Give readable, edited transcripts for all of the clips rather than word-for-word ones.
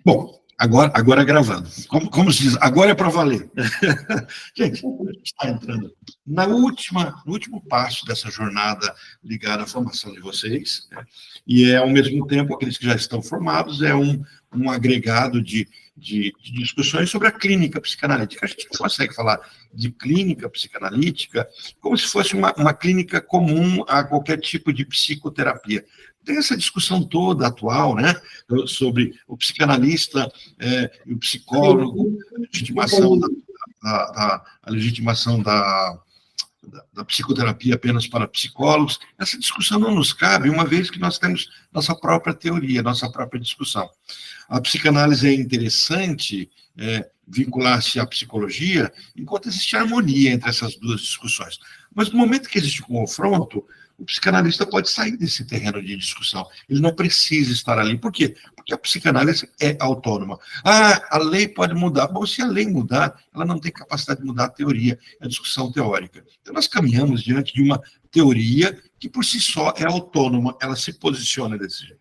Bom, agora gravando. Como se diz, agora é para valer. Gente, a gente está entrando no último passo dessa jornada ligada à formação de vocês, né? E ao mesmo tempo, aqueles que já estão formados, é um agregado de discussões sobre a clínica psicanalítica. A gente não consegue falar de clínica psicanalítica como se fosse uma clínica comum a qualquer tipo de psicoterapia. Tem essa discussão toda atual, né, sobre o psicanalista e o psicólogo, a legitimação da psicoterapia apenas para psicólogos. Essa discussão não nos cabe, uma vez que nós temos nossa própria teoria, nossa própria discussão. A psicanálise é interessante vincular-se à psicologia enquanto existe harmonia entre essas duas discussões. Mas no momento que existe um confronto, o psicanalista pode sair desse terreno de discussão. Ele não precisa estar ali. Por quê? Porque a psicanálise é autônoma. A lei pode mudar. Bom, se a lei mudar, ela não tem capacidade de mudar a teoria, a discussão teórica. Então, nós caminhamos diante de uma teoria que, por si só, é autônoma, ela se posiciona desse jeito.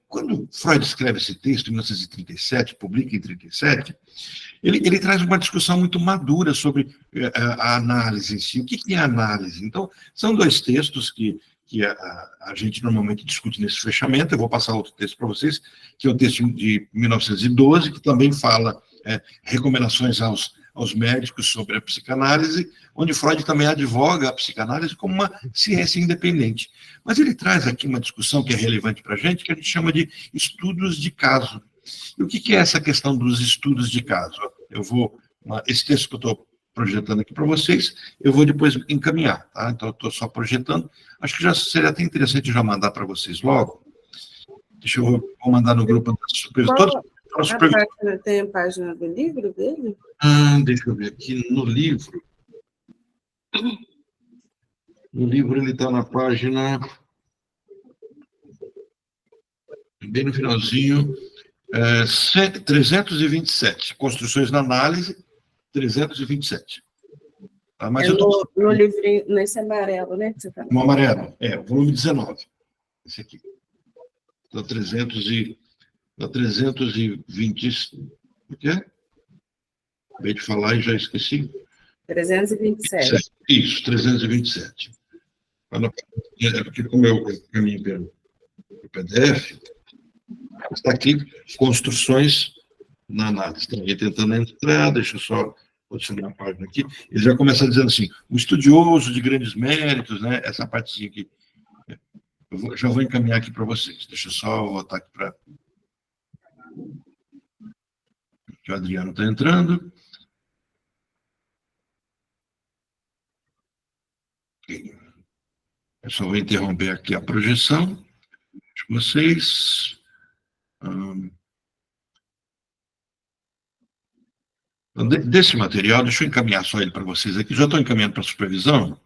Quando Freud escreve esse texto, em 1937, publica em 1937, ele traz uma discussão muito madura sobre a análise em si. O que é análise? Então, são dois textos que a gente normalmente discute nesse fechamento. Eu vou passar outro texto para vocês, que é o texto de 1912, que também fala recomendações aos médicos sobre a psicanálise, onde Freud também advoga a psicanálise como uma ciência independente. Mas ele traz aqui uma discussão que é relevante para a gente chama de estudos de caso. E o que é essa questão dos estudos de caso? Esse texto que eu estou projetando aqui para vocês, eu vou depois encaminhar, tá? Então, eu estou só projetando. Acho que já seria até interessante já mandar para vocês logo. Vou mandar no grupo da supervisão. Tem a página do livro dele? Deixa eu ver aqui no livro. No livro ele está na página, bem no finalzinho, 327. Construções na análise, 327. Tá? Mas no livrinho, nesse amarelo, né? No amarelo, volume 19. Esse aqui. Então, 320. O quê? Acabei de falar e já esqueci. 327. Isso, 327. Porque como eu caminho pelo PDF, está aqui, construções na análise. Tem alguém tentando entrar, deixa eu só posicionar a página aqui. Ele já começa dizendo assim, um estudioso de grandes méritos, né? Essa partezinha aqui. Já vou encaminhar aqui para vocês. Deixa eu só voltar aqui para... O Adriano está entrando. Eu só vou interromper aqui a projeção de vocês. Desse material, deixa eu encaminhar só ele para vocês aqui. Já estou encaminhando para a supervisão.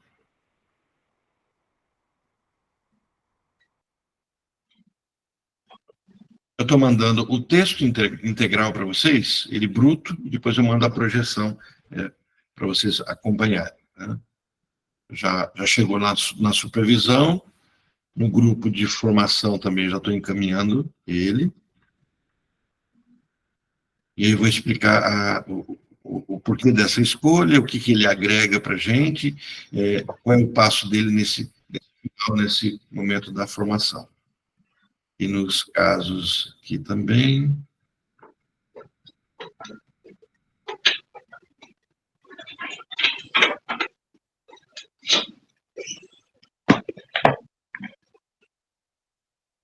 Eu estou mandando o texto integral para vocês, ele bruto, e depois eu mando a projeção para vocês acompanharem. Né? Já chegou na supervisão, no grupo de formação também já estou encaminhando ele. E aí eu vou explicar o porquê dessa escolha, o que ele agrega para a gente, qual é o passo dele nesse momento da formação. E nos casos aqui também.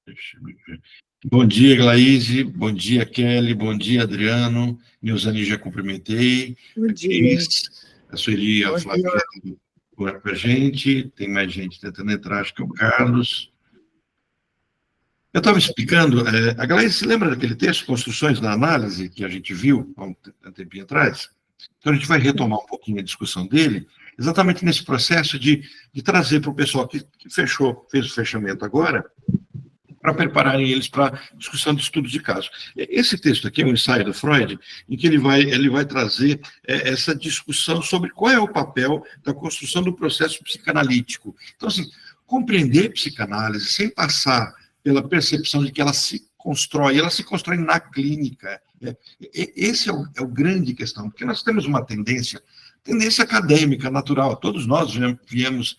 Deixa eu ver. Bom dia, Glaíse. Bom dia, Kelly. Bom dia, Adriano. Nilzani já cumprimentei. Bom dia. A Sueli, a Flávia, com a gente. Tem mais gente tentando entrar, acho que é o Carlos. Eu estava explicando, a Glaíse se lembra daquele texto, Construções na Análise, que a gente viu há um tempinho atrás? Então, a gente vai retomar um pouquinho a discussão dele, exatamente nesse processo de trazer para o pessoal que fez o fechamento agora, para prepararem eles para a discussão de estudos de caso. Esse texto aqui é um ensaio do Freud, em que ele vai trazer essa discussão sobre qual é o papel da construção do processo psicanalítico. Então, assim, compreender psicanálise sem passar pela percepção de que ela se constrói, ela se constrói na clínica. Esse é o grande questão, porque nós temos uma tendência acadêmica, natural. Todos nós viemos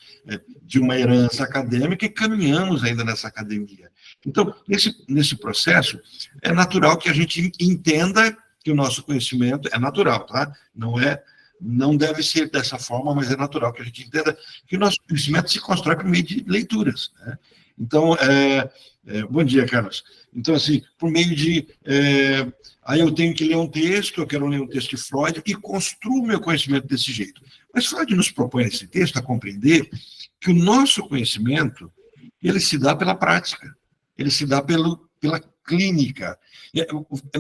de uma herança acadêmica e caminhamos ainda nessa academia. Então, nesse processo, é natural que a gente entenda que o nosso conhecimento é natural, tá? Não deve ser dessa forma, mas é natural que a gente entenda que o nosso conhecimento se constrói por meio de leituras, né? Então, bom dia, Carlos. Então, assim, por meio de... aí eu tenho que ler um texto, eu quero ler um texto de Freud e construo meu conhecimento desse jeito. Mas Freud nos propõe nesse texto a compreender que o nosso conhecimento, ele se dá pela prática, ele se dá pela clínica.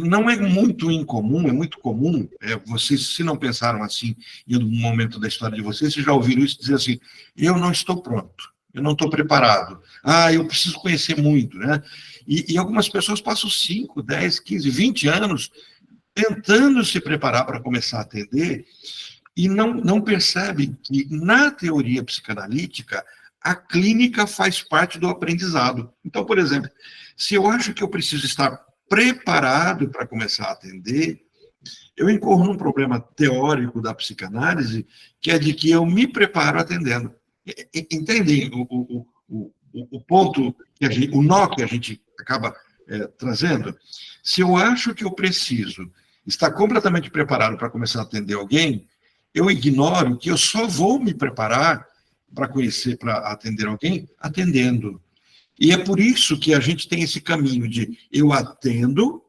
Não é muito incomum, é muito comum, vocês, se não pensaram assim em algum momento da história de vocês já ouviram isso dizer assim, eu não estou pronto, eu não estou preparado, eu preciso conhecer muito, né? E algumas pessoas passam 5, 10, 15, 20 anos tentando se preparar para começar a atender e não percebem que, na teoria psicanalítica, a clínica faz parte do aprendizado. Então, por exemplo, se eu acho que eu preciso estar preparado para começar a atender, eu incorro num problema teórico da psicanálise, que é de que eu me preparo atendendo. Entendem o ponto, o nó que a gente acaba trazendo? Se eu acho que eu preciso estar completamente preparado para começar a atender alguém, eu ignoro que eu só vou me preparar para conhecer, para atender alguém, atendendo. E é por isso que a gente tem esse caminho de eu atendo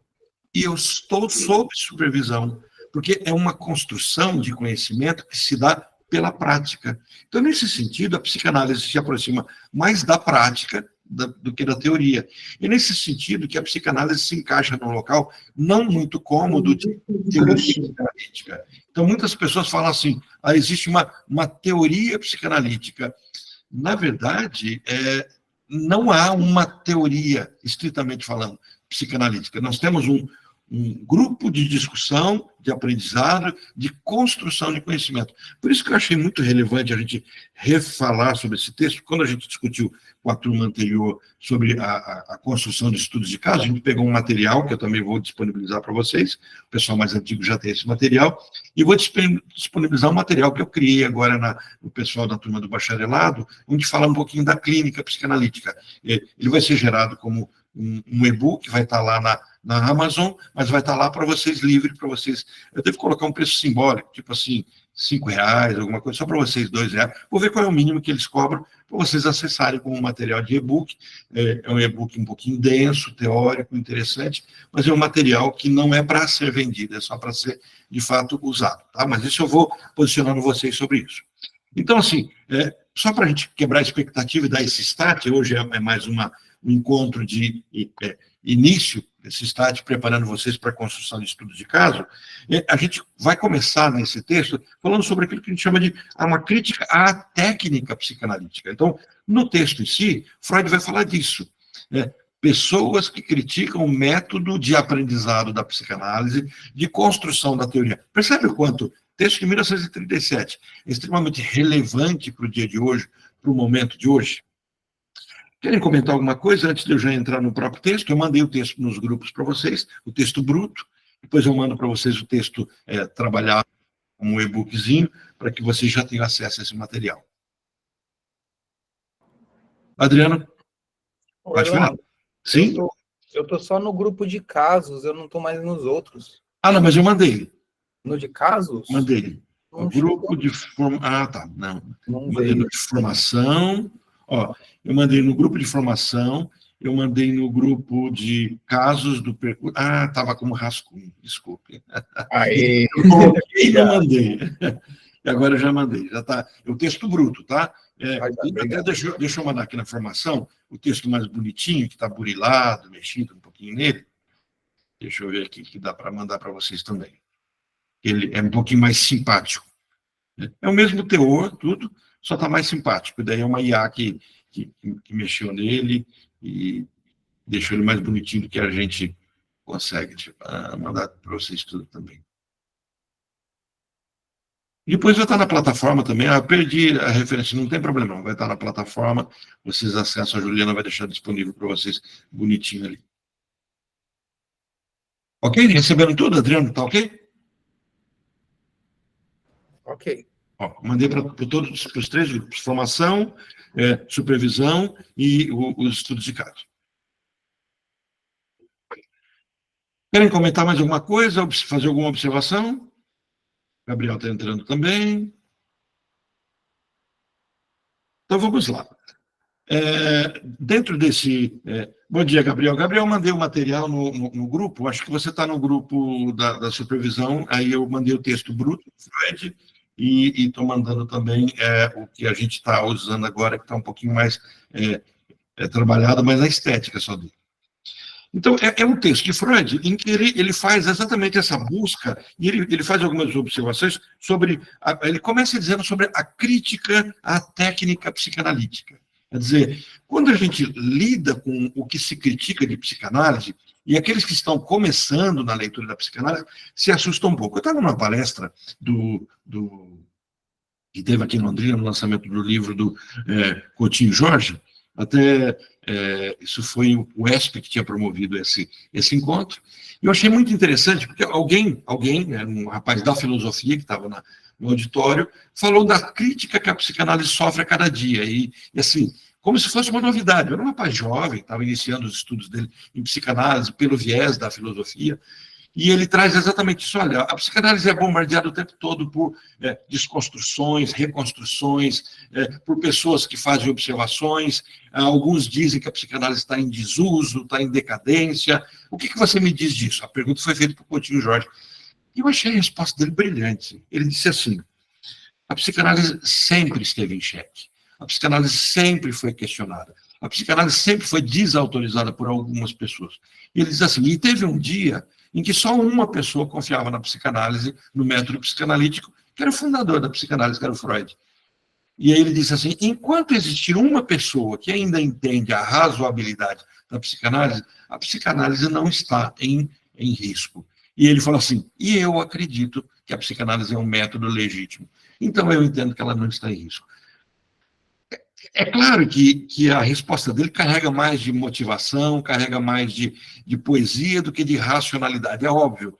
e eu estou sob supervisão, porque é uma construção de conhecimento que se dá pela prática. Então, nesse sentido, a psicanálise se aproxima mais da prática do que da teoria. E nesse sentido que a psicanálise se encaixa num local não muito cômodo de teoria psicanalítica. Então, muitas pessoas falam assim, existe uma teoria psicanalítica. Na verdade, não há uma teoria, estritamente falando, psicanalítica. Nós temos um grupo de discussão, de aprendizado, de construção de conhecimento. Por isso que eu achei muito relevante a gente refalar sobre esse texto. Quando a gente discutiu com a turma anterior sobre a construção de estudos de caso, a gente pegou um material, que eu também vou disponibilizar para vocês, o pessoal mais antigo já tem esse material, e vou disponibilizar um material que eu criei agora no pessoal da turma do bacharelado, onde fala um pouquinho da clínica psicanalítica. Ele vai ser gerado como um e-book, vai estar lá na Amazon, mas vai estar lá para vocês, livre para vocês. Eu devo colocar um preço simbólico, tipo assim, R$5, alguma coisa, só para vocês, R$2. Vou ver qual é o mínimo que eles cobram para vocês acessarem como material de e-book. É um e-book um pouquinho denso, teórico, interessante, mas é um material que não é para ser vendido, é só para ser, de fato, usado. Tá? Mas isso eu vou posicionando vocês sobre isso. Então, assim, só para a gente quebrar a expectativa e dar esse start, hoje é mais um encontro de início, esse start preparando vocês para a construção de estudos de caso, a gente vai começar nesse texto falando sobre aquilo que a gente chama de uma crítica à técnica psicanalítica. Então, no texto em si, Freud vai falar disso. Pessoas que criticam o método de aprendizado da psicanálise, de construção da teoria. Percebe o quanto texto de 1937 é extremamente relevante para o dia de hoje, para o momento de hoje? Querem comentar alguma coisa antes de eu já entrar no próprio texto? Eu mandei o texto nos grupos para vocês, o texto bruto, depois eu mando para vocês o texto trabalhado como um e-bookzinho, para que vocês já tenham acesso a esse material. Adriano, pode falar. Sim? Eu estou só no grupo de casos, eu não estou mais nos outros. Não, mas eu mandei. No de casos? Mandei. O grupo de formação. Tá. Não. Mandei no de formação. Eu mandei no grupo de formação, eu mandei no grupo de casos do percurso. Estava como rascunho, desculpe. Aê! E não mandei. E agora eu já mandei. Já está. É o texto bruto, tá? Até deixa eu mandar aqui na formação o texto mais bonitinho, que está burilado, mexido um pouquinho nele. Deixa eu ver aqui, que dá para mandar para vocês também. Ele é um pouquinho mais simpático. É o mesmo teor, tudo, só está mais simpático. Daí é uma IA que mexeu nele e deixou ele mais bonitinho do que a gente consegue. Mandar para vocês tudo também. Depois vai estar na plataforma também. Eu perdi a referência, não tem problema, não. Vai estar na plataforma, vocês acessam, a Juliana vai deixar disponível para vocês bonitinho ali. Ok? Receberam tudo, Adriano? Tá ok? Ok. Ó, mandei para todos os 3 grupos: formação, supervisão e os estudos de caso. Querem comentar mais alguma coisa? Fazer alguma observação? Gabriel está entrando também. Então, vamos lá. Dentro desse... bom dia, Gabriel. Gabriel, mandei o material no grupo. Acho que você está no grupo da supervisão. Aí eu mandei o texto bruto do Freud e estou mandando também o que a gente está usando agora, que está um pouquinho mais trabalhado, mas na estética só dele. Então, é um texto de Freud em que ele faz exatamente essa busca, e ele faz algumas observações sobre... ele começa dizendo sobre a crítica à técnica psicanalítica. Quer dizer, quando a gente lida com o que se critica de psicanálise, e aqueles que estão começando na leitura da psicanálise se assustam um pouco. Eu estava numa palestra que teve aqui em Londrina, no lançamento do livro do Coutinho Jorge, até isso foi o ESP que tinha promovido esse encontro, e eu achei muito interessante, porque alguém um rapaz da filosofia que estava no auditório, falou da crítica que a psicanálise sofre a cada dia, e assim, como se fosse uma novidade. Era um rapaz jovem, estava iniciando os estudos dele em psicanálise, pelo viés da filosofia, e ele traz exatamente isso. Olha, a psicanálise é bombardeada o tempo todo por desconstruções, reconstruções, por pessoas que fazem observações. Alguns dizem que a psicanálise está em desuso, está em decadência. O que você me diz disso? A pergunta foi feita por Coutinho Jorge. E eu achei a resposta dele brilhante. Ele disse assim: a psicanálise sempre esteve em xeque. A psicanálise sempre foi questionada. A psicanálise sempre foi desautorizada por algumas pessoas. E ele diz assim: e teve um dia em que só uma pessoa confiava na psicanálise, no método psicanalítico, que era o fundador da psicanálise, que era o Freud. E aí ele disse assim: enquanto existir uma pessoa que ainda entende a razoabilidade da psicanálise, a psicanálise não está em risco. E ele falou assim: e eu acredito que a psicanálise é um método legítimo. Então eu entendo que ela não está em risco. É claro que a resposta dele carrega mais de motivação, carrega mais de poesia do que de racionalidade, é óbvio.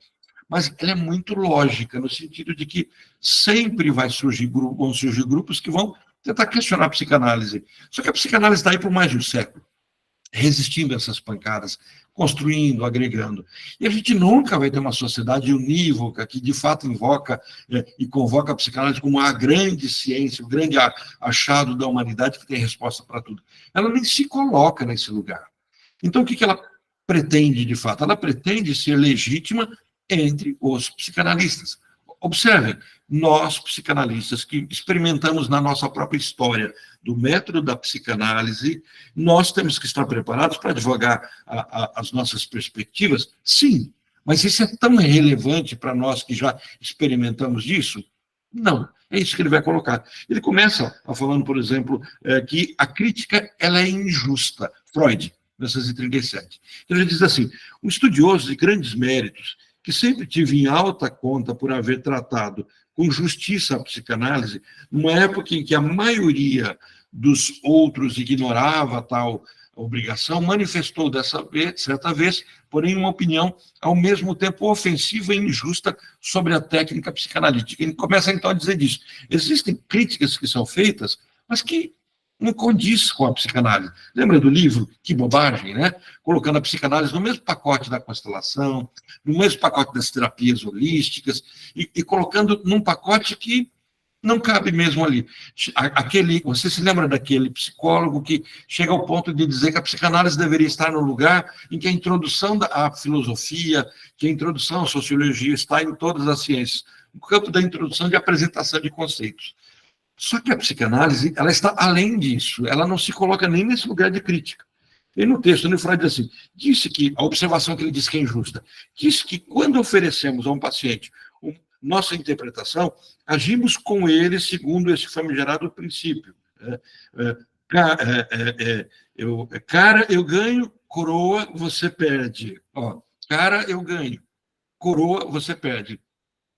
Mas ela é muito lógica, no sentido de que sempre vão surgir grupos que vão tentar questionar a psicanálise. Só que a psicanálise está aí por mais de um século, resistindo a essas pancadas, construindo, agregando. E a gente nunca vai ter uma sociedade unívoca que, de fato, invoca e convoca a psicanálise como a grande ciência, o grande achado da humanidade que tem resposta para tudo. Ela nem se coloca nesse lugar. Então, o que ela pretende, de fato? Ela pretende ser legítima entre os psicanalistas. Observem, nós, psicanalistas, que experimentamos na nossa própria história do método da psicanálise, nós temos que estar preparados para advogar as nossas perspectivas? Sim, mas isso é tão relevante para nós que já experimentamos disso? Não, é isso que ele vai colocar. Ele começa falando, por exemplo, que a crítica ela é injusta. Freud, 1937. Então, ele diz assim: um estudioso de grandes méritos, que sempre tive em alta conta por haver tratado com justiça a psicanálise, numa época em que a maioria dos outros ignorava tal obrigação, manifestou certa vez, porém, uma opinião ao mesmo tempo ofensiva e injusta sobre a técnica psicanalítica. Ele começa, então, a dizer disso. Existem críticas que são feitas, mas que não condiz com a psicanálise. Lembra do livro Que Bobagem, né? Colocando a psicanálise no mesmo pacote da constelação, no mesmo pacote das terapias holísticas, e colocando num pacote que não cabe mesmo ali. Você se lembra daquele psicólogo que chega ao ponto de dizer que a psicanálise deveria estar no lugar em que a introdução à filosofia, que a introdução à sociologia está em todas as ciências, no campo da introdução de apresentação de conceitos. Só que a psicanálise, ela está além disso, ela não se coloca nem nesse lugar de crítica. E no texto, o Freud diz assim, disse que, a observação que ele diz que é injusta, disse que quando oferecemos a um paciente nossa interpretação, agimos com ele segundo esse famigerado princípio. Cara, eu ganho, coroa, você perde. Cara, eu ganho, coroa, você perde.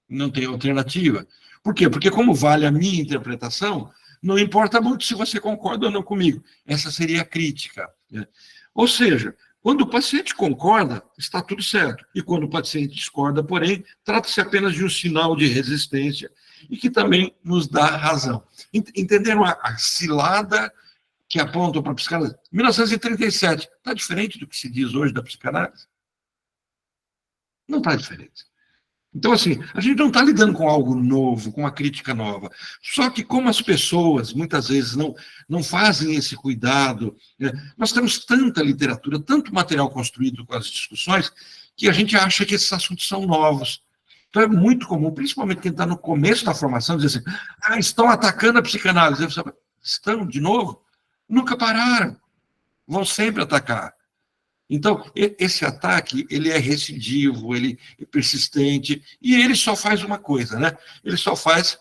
Não tem alternativa. Por quê? Porque como vale a minha interpretação, não importa muito se você concorda ou não comigo. Essa seria a crítica. Ou seja, Quando o paciente concorda, está tudo certo. E quando o paciente discorda, porém, trata-se apenas de um sinal de resistência e que também nos dá razão. Entenderam a cilada que apontam para a psicanálise? 1937, está diferente do que se diz hoje da psicanálise? Não está diferente. Então, assim, a gente não está lidando com algo novo, com uma crítica nova. Só que como as pessoas, muitas vezes, não fazem esse cuidado, né? Nós temos tanta literatura, tanto material construído com as discussões, que a gente acha que esses assuntos são novos. Então, é muito comum, principalmente quem está no começo da formação, dizer assim, estão atacando a psicanálise. Eu falo, estão, de novo? Nunca pararam. Vão sempre atacar. Então, esse ataque, ele é recidivo, ele é persistente, e ele só faz uma coisa, né? Ele só faz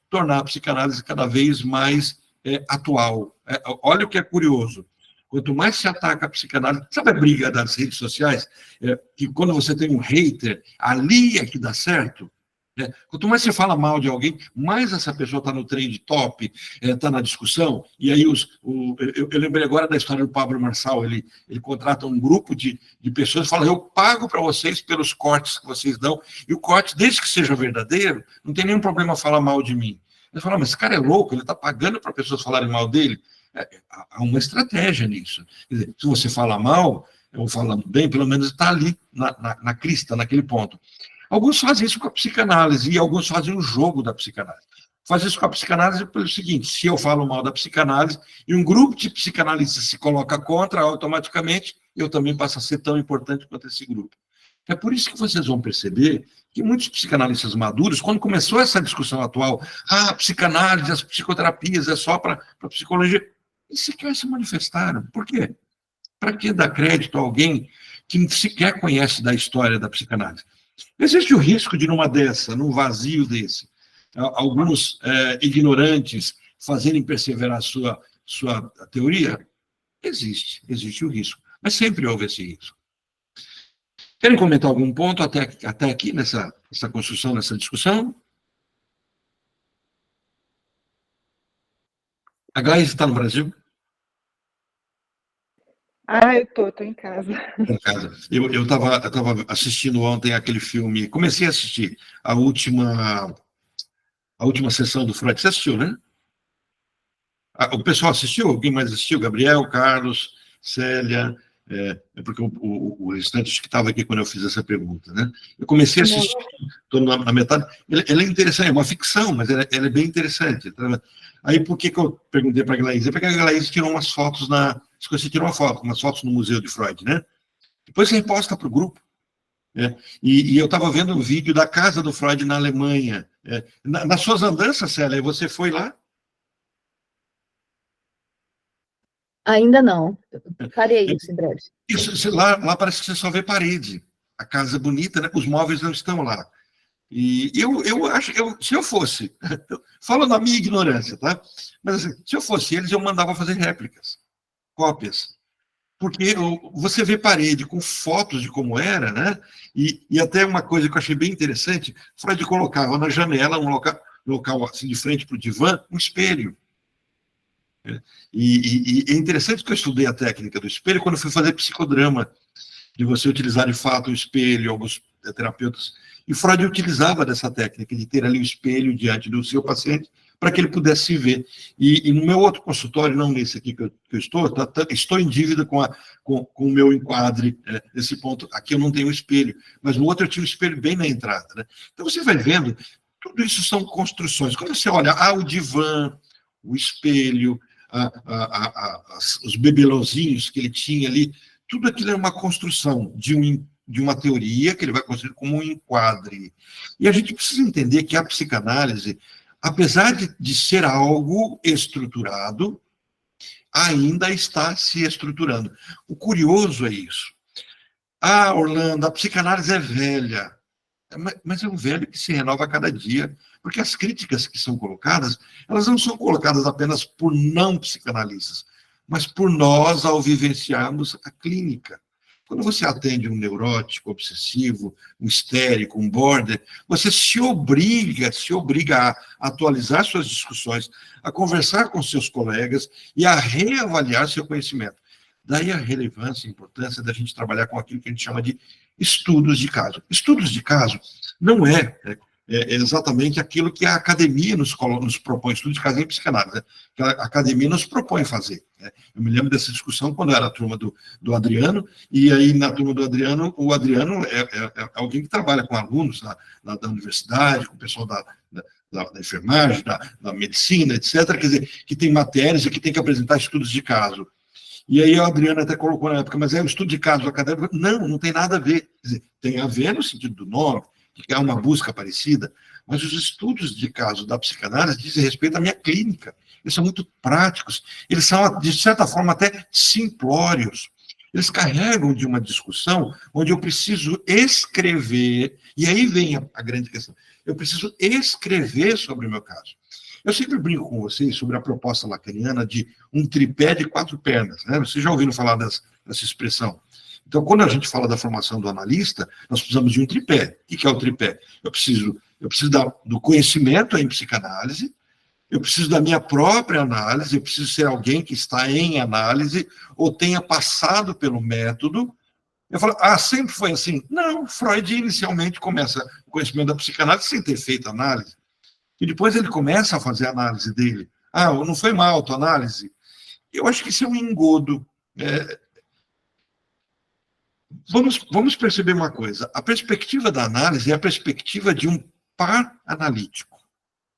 tornar a psicanálise cada vez mais atual. Olha o que é curioso. Quanto mais se ataca a psicanálise, sabe a briga das redes sociais? Que quando você tem um hater, ali é que dá certo. Quanto mais você fala mal de alguém, mais essa pessoa está no trend top, está na discussão. E aí, eu lembrei agora da história do Pablo Marçal, ele contrata um grupo de pessoas e fala, eu pago para vocês pelos cortes que vocês dão, e o corte, desde que seja verdadeiro, não tem nenhum problema falar mal de mim. Ele fala, mas esse cara é louco, ele está pagando para pessoas falarem mal dele. Há uma estratégia nisso. Quer dizer, se você fala mal, ou falando bem, pelo menos está ali, na crista, naquele ponto. Alguns fazem isso com a psicanálise, e alguns fazem um jogo da psicanálise. Fazem isso com a psicanálise pelo seguinte, se eu falo mal da psicanálise, e um grupo de psicanalistas se coloca contra, automaticamente, eu também passo a ser tão importante quanto esse grupo. É por isso que vocês vão perceber que muitos psicanalistas maduros, quando começou essa discussão atual, a psicanálise, as psicoterapias, é só para psicologia, eles sequer se manifestaram. Por quê? Para que dar crédito a alguém que sequer conhece da história da psicanálise? Existe o risco de, numa dessa, num vazio desse, alguns ignorantes fazerem perseverar a sua teoria? Existe o risco. Mas sempre houve esse risco. Querem comentar algum ponto até aqui, nessa construção, nessa discussão? A Gleice está no Brasil? Eu tô em casa. Em casa. Eu estava assistindo ontem aquele filme, comecei a assistir a última sessão do Freud. Você assistiu, né? O pessoal assistiu? Alguém mais assistiu? Gabriel, Carlos, Célia, porque o restante que estava aqui quando eu fiz essa pergunta, né? Eu comecei a assistir, estou na metade. Ela é interessante, é uma ficção, mas ela é bem interessante. Aí, por que eu perguntei para a Glaísa? Porque a Glaísa tirou umas fotos você tirou umas fotos no Museu de Freud, né? Depois você reposta para o grupo. E eu estava vendo um vídeo da casa do Freud na Alemanha. Nas suas andanças, Célia, você foi lá? Ainda não. Farei isso em breve. Lá parece que você só vê parede. A casa é bonita, né? Os móveis não estão lá. E eu acho, se eu fosse, falo na minha ignorância, tá? Mas assim, se eu fosse eles, eu mandava fazer réplicas, cópias. Porque você vê parede com fotos de como era, né? E até uma coisa que eu achei bem interessante, Freud colocava na janela, um local assim, de frente para o divã, um espelho. E é interessante que eu estudei a técnica do espelho quando eu fui fazer psicodrama, de você utilizar de fato o espelho, alguns terapeutas, e Freud utilizava dessa técnica, de ter ali o espelho diante do seu paciente, para que ele pudesse se ver. E no meu outro consultório, não nesse aqui que eu estou em dívida com o meu enquadre, nesse ponto, aqui eu não tenho espelho, mas no outro eu tinha o espelho bem na entrada, né? Então você vai vendo, tudo isso são construções. Quando você olha, o divã, o espelho, os bebelãozinhos que ele tinha ali, tudo aquilo é uma construção de uma teoria que ele vai construir como um enquadre. E a gente precisa entender que a psicanálise, apesar de ser algo estruturado, ainda está se estruturando. O curioso é isso. Orlando, a psicanálise é velha, mas é um velho que se renova a cada dia, porque as críticas que são colocadas, elas não são colocadas apenas por não psicanalistas, mas por nós ao vivenciarmos a clínica. Quando você atende um neurótico, obsessivo, um histérico, um border, você se obriga a atualizar suas discussões, a conversar com seus colegas e a reavaliar seu conhecimento. Daí a relevância, a importância da gente trabalhar com aquilo que a gente chama de estudos de caso. Estudos de caso não é exatamente aquilo que a academia nos propõe, estudo de caso em psicanálise, né? Que a academia nos propõe fazer, né? Eu me lembro dessa discussão quando era a turma do Adriano, e aí na turma do Adriano, o Adriano é alguém que trabalha com alunos da universidade, com o pessoal da enfermagem, da medicina, etc., quer dizer, que tem matérias e que tem que apresentar estudos de caso. E aí o Adriano até colocou na época, mas é um estudo de caso acadêmico? Não, não tem nada a ver. Quer dizer, tem a ver no sentido do nome, que é uma busca parecida, mas os estudos de caso da psicanálise dizem respeito à minha clínica. Eles são muito práticos, eles são, de certa forma, até simplórios. Eles carregam de uma discussão onde eu preciso escrever, e aí vem a grande questão, eu preciso escrever sobre o meu caso. Eu sempre brinco com vocês sobre a proposta lacaniana de um tripé de 4 pernas, né? Vocês já ouviram falar dessa expressão? Então, quando a gente fala da formação do analista, nós precisamos de um tripé. O que é o tripé? Eu preciso do conhecimento em psicanálise, eu preciso da minha própria análise, eu preciso ser alguém que está em análise ou tenha passado pelo método. Eu falo, sempre foi assim? Não, Freud inicialmente começa o conhecimento da psicanálise sem ter feito análise. E depois ele começa a fazer a análise dele. Não foi uma autoanálise? Eu acho que isso é um engodo. Vamos perceber uma coisa. A perspectiva da análise é a perspectiva de um par analítico.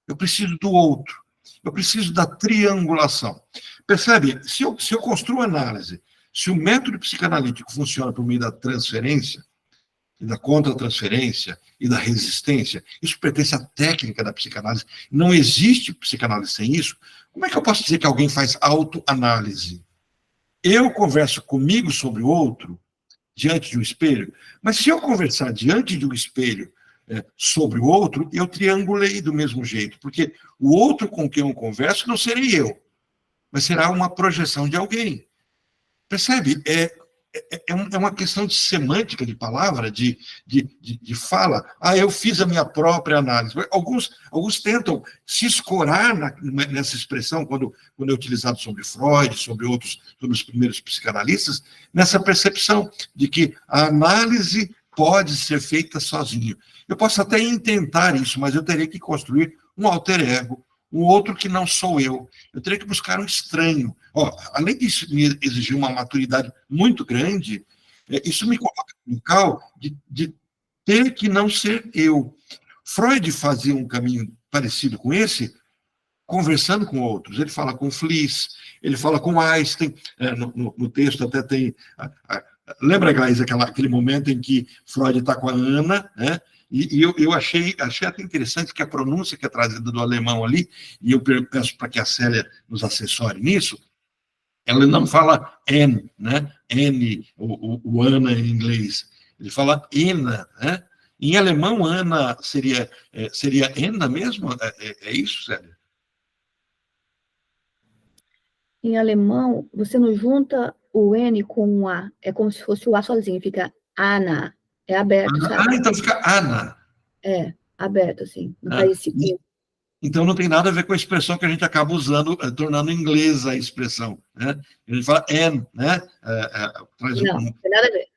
Eu preciso do outro. Eu preciso da triangulação. Percebe? Se eu construo análise, se o método psicanalítico funciona por meio da transferência, e da contra-transferência e da resistência, isso pertence à técnica da psicanálise. Não existe psicanálise sem isso. Como é que eu posso dizer que alguém faz autoanálise? Eu converso comigo sobre o outro, diante de um espelho, mas se eu conversar diante de um espelho sobre o outro, eu triangulei do mesmo jeito, porque o outro com quem eu converso não serei eu, mas será uma projeção de alguém. Percebe? É uma questão de semântica de palavra, de fala. Eu fiz a minha própria análise. Alguns tentam se escorar nessa expressão, quando é utilizado sobre Freud, sobre os primeiros psicanalistas, nessa percepção de que a análise pode ser feita sozinho. Eu posso até intentar isso, mas eu teria que construir um alter ego, um outro que não sou eu. Eu teria que buscar um estranho. Além disso me exigir uma maturidade muito grande, isso me coloca no local de ter que não ser eu. Freud fazia um caminho parecido com esse, conversando com outros. Ele fala com Fliess, ele fala com Einstein, no texto até tem... Lembra, Glaise, aquele momento em que Freud está com a Ana, né? E eu achei até interessante que a pronúncia que é trazida do alemão ali, e eu peço para que a Célia nos assessore nisso, ela não fala N, né? N, o Ana em inglês. Ele fala Ena, né? Em alemão, Ana seria Ena mesmo? É isso, Célia? Em alemão, você não junta o N com um A. É como se fosse o A sozinho, fica Ana. É aberto, sabe? Então fica Ana. Aberto, assim. Não faz esse... Então não tem nada a ver com a expressão que a gente acaba usando, tornando inglesa a expressão, né? A gente fala N, né? Não tem nada a ver.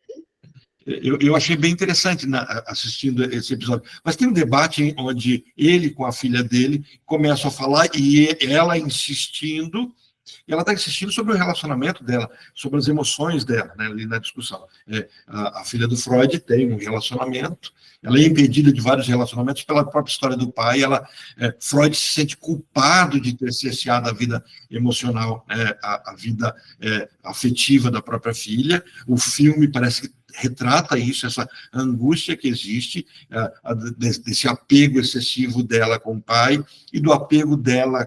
Eu achei bem interessante assistindo esse episódio. Mas tem um debate onde ele com a filha dele começam a falar e ela insistindo, e ela está insistindo sobre o relacionamento dela, sobre as emoções dela, né, ali na discussão. A filha do Freud tem um relacionamento, ela é impedida de vários relacionamentos pela própria história do pai, Freud se sente culpado de ter cerceado a vida emocional, a vida afetiva da própria filha. O filme parece que retrata isso, essa angústia que existe, desse apego excessivo dela com o pai, e do apego dela,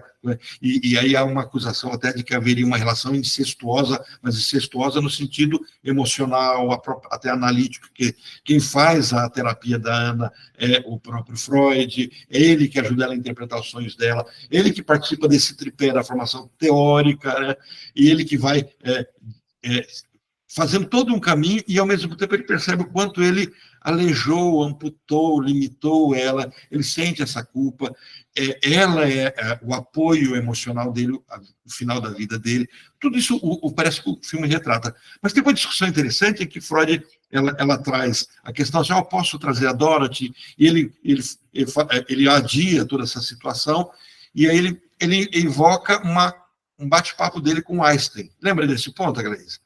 e aí há uma acusação até de que haveria uma relação incestuosa, mas incestuosa no sentido emocional, até analítico, que quem faz a terapia da Ana é o próprio Freud, é ele que ajuda ela a interpretar os sonhos dela, ele que participa desse tripé da formação teórica, né? E ele que vai fazendo todo um caminho, e ao mesmo tempo ele percebe o quanto ele aleijou, amputou, limitou ela, ele sente essa culpa, ela é o apoio emocional dele, o final da vida dele, tudo isso parece que o filme retrata. Mas tem uma discussão interessante em que Freud, ela traz a questão assim, eu posso trazer a Dorothy, e ele adia toda essa situação, e aí ele evoca um bate-papo dele com Einstein. Lembra desse ponto, Gleice?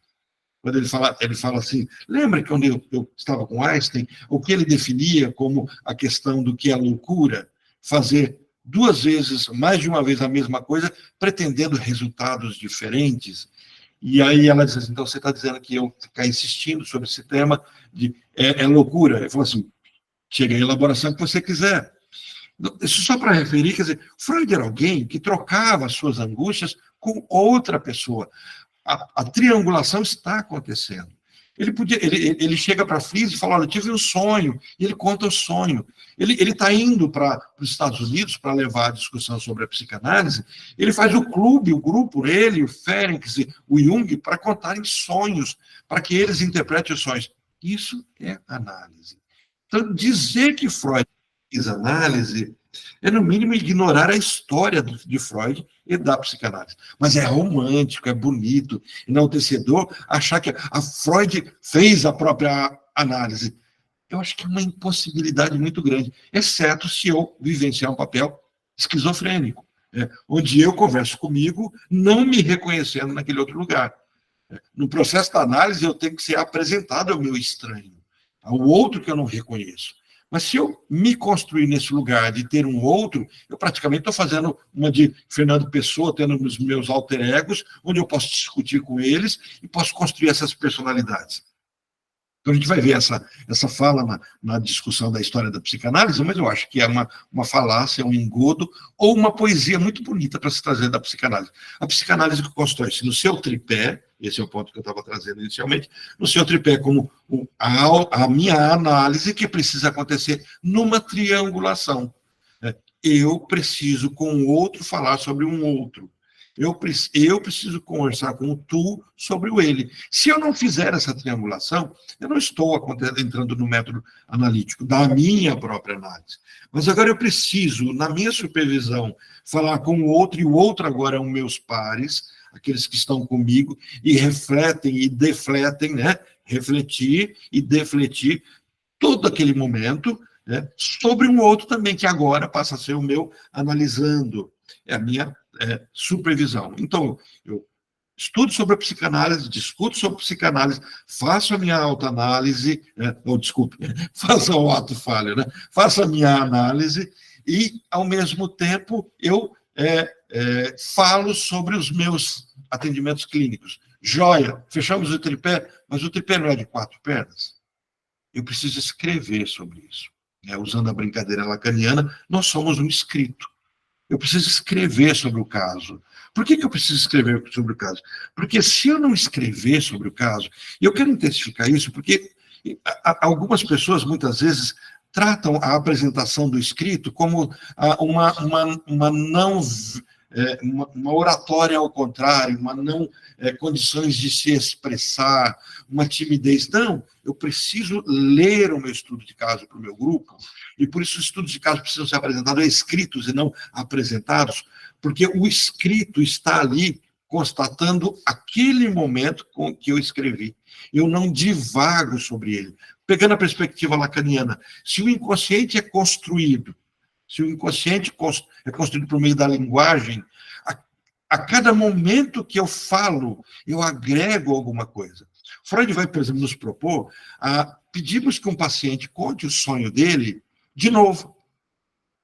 Quando ele fala assim, lembra que quando eu estava com Einstein, o que ele definia como a questão do que é loucura? Fazer 2 vezes, mais de uma vez a mesma coisa, pretendendo resultados diferentes. E aí ela diz assim, então você está dizendo que eu ficar insistindo sobre esse tema é loucura. Ele falou assim, chega à elaboração que você quiser. Isso só para referir, quer dizer, Freud era alguém que trocava as suas angústias com outra pessoa. A triangulação está acontecendo. Ele chega para a Frisa e fala, olha, eu tive um sonho, e ele conta o sonho. Ele está indo para os Estados Unidos para levar a discussão sobre a psicanálise, ele faz o grupo, ele, o Ferenczi, o Jung, para contarem sonhos, para que eles interpretem os sonhos. Isso é análise. Então, dizer que Freud fez análise é, no mínimo, ignorar a história de Freud e da psicanálise. Mas é romântico, é bonito, enaltecedor, achar que a Freud fez a própria análise. Eu acho que é uma impossibilidade muito grande, exceto se eu vivenciar um papel esquizofrênico, onde eu converso comigo, não me reconhecendo naquele outro lugar. No processo da análise, eu tenho que ser apresentado ao meu estranho, ao outro que eu não reconheço. Mas se eu me construir nesse lugar de ter um outro, eu praticamente estou fazendo uma de Fernando Pessoa, tendo os meus alter egos, onde eu posso discutir com eles e posso construir essas personalidades. Então a gente vai ver essa fala na discussão da história da psicanálise, mas eu acho que é uma falácia, um engodo, ou uma poesia muito bonita para se trazer da psicanálise. A psicanálise que constrói-se no seu tripé, esse é o ponto que eu estava trazendo inicialmente, no seu tripé como a minha análise que precisa acontecer numa triangulação. Eu preciso com o outro falar sobre um outro. Eu preciso conversar com o tu sobre o ele. Se eu não fizer essa triangulação, eu não estou entrando no método analítico da minha própria análise. Mas agora eu preciso, na minha supervisão, falar com o outro, e o outro agora são meus pares, aqueles que estão comigo, e refletem e defletem, refletir e defletir todo aquele momento, sobre um outro também, que agora passa a ser o meu analisando, é a minha supervisão. Então, eu estudo sobre a psicanálise, discuto sobre a psicanálise, faço a minha autoanálise, faço o ato falho, faço a minha análise e, ao mesmo tempo, eu falo sobre os meus atendimentos clínicos. Joia, fechamos o tripé, mas o tripé não é de 4 pernas. Eu preciso escrever sobre isso. Usando a brincadeira lacaniana, nós somos um escrito. Eu preciso escrever sobre o caso. Por que eu preciso escrever sobre o caso? Porque se eu não escrever sobre o caso, e eu quero intensificar isso, porque algumas pessoas, muitas vezes, tratam a apresentação do escrito como uma oratória ao contrário, uma não condições de se expressar, uma timidez. Não, eu preciso ler o meu estudo de caso para o meu grupo, e por isso os estudos de caso precisam ser apresentados escritos e não apresentados, porque o escrito está ali constatando aquele momento com que eu escrevi. Eu não divago sobre ele. Pegando a perspectiva lacaniana, se o inconsciente é construído, se o inconsciente é construído por meio da linguagem, a cada momento que eu falo, eu agrego alguma coisa. Freud vai, por exemplo, nos propor pedirmos que um paciente conte o sonho dele de novo.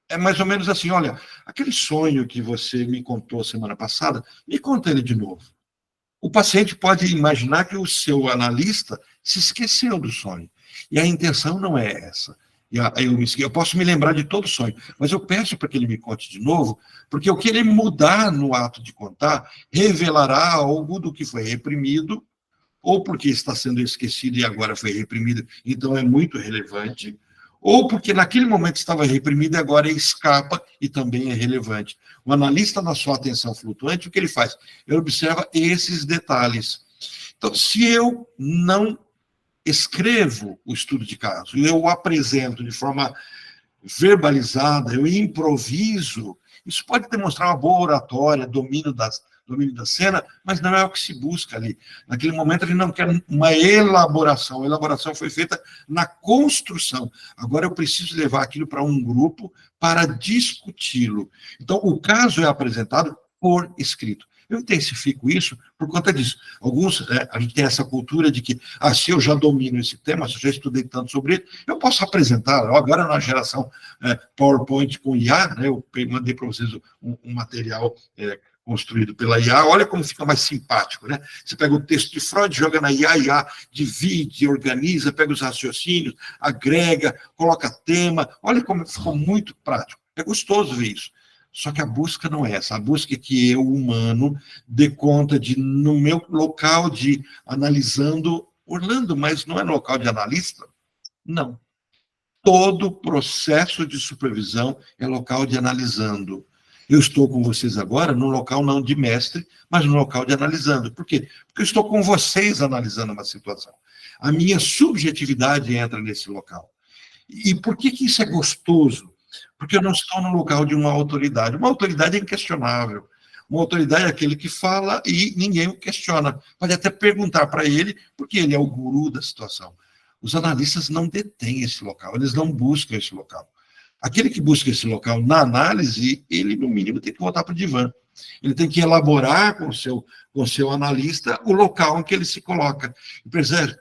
É mais ou menos assim, olha, aquele sonho que você me contou semana passada, me conta ele de novo. O paciente pode imaginar que o seu analista se esqueceu do sonho. E a intenção não é essa. Eu posso me lembrar de todo sonho, mas eu peço para que ele me conte de novo, porque o que ele mudar no ato de contar revelará algo do que foi reprimido, ou porque está sendo esquecido e agora foi reprimido, então é muito relevante, ou porque naquele momento estava reprimido e agora escapa e também é relevante. O analista, na sua atenção flutuante, o que ele faz? Ele observa esses detalhes. Então, se eu não escrevo o estudo de caso, eu o apresento de forma verbalizada, eu improviso, isso pode demonstrar uma boa oratória, domínio da cena, mas não é o que se busca ali. Naquele momento, ele não quer uma elaboração. A elaboração foi feita na construção. Agora, eu preciso levar aquilo para um grupo para discuti-lo. Então, o caso é apresentado por escrito. Eu intensifico isso por conta disso. A gente tem essa cultura de que, se eu já domino esse tema, se eu já estudei tanto sobre ele, eu posso apresentar. Agora, na geração PowerPoint com IA, né, eu mandei para vocês um material construído pela IA, olha como fica mais simpático, né? Você pega o texto de Freud, joga na IA, IA divide, organiza, pega os raciocínios, agrega, coloca tema, olha como ficou muito prático. É gostoso ver isso. Só que a busca não é essa. A busca é que eu, humano, dê conta de, no meu local de analisando, Orlando, mas não é no local de analista? Não. Todo processo de supervisão é local de analisando. Eu estou com vocês agora no local não de mestre, mas no local de analisando. Por quê? Porque eu estou com vocês analisando uma situação. A minha subjetividade entra nesse local. E por que isso é gostoso? Porque eu não estou no local de uma autoridade. Uma autoridade é inquestionável. Uma autoridade é aquele que fala e ninguém o questiona. Pode até perguntar para ele, porque ele é o guru da situação. Os analistas não detêm esse local, eles não buscam esse local. Aquele que busca esse local na análise, ele, no mínimo, tem que voltar para o divã. Ele tem que elaborar com o seu analista o local em que ele se coloca.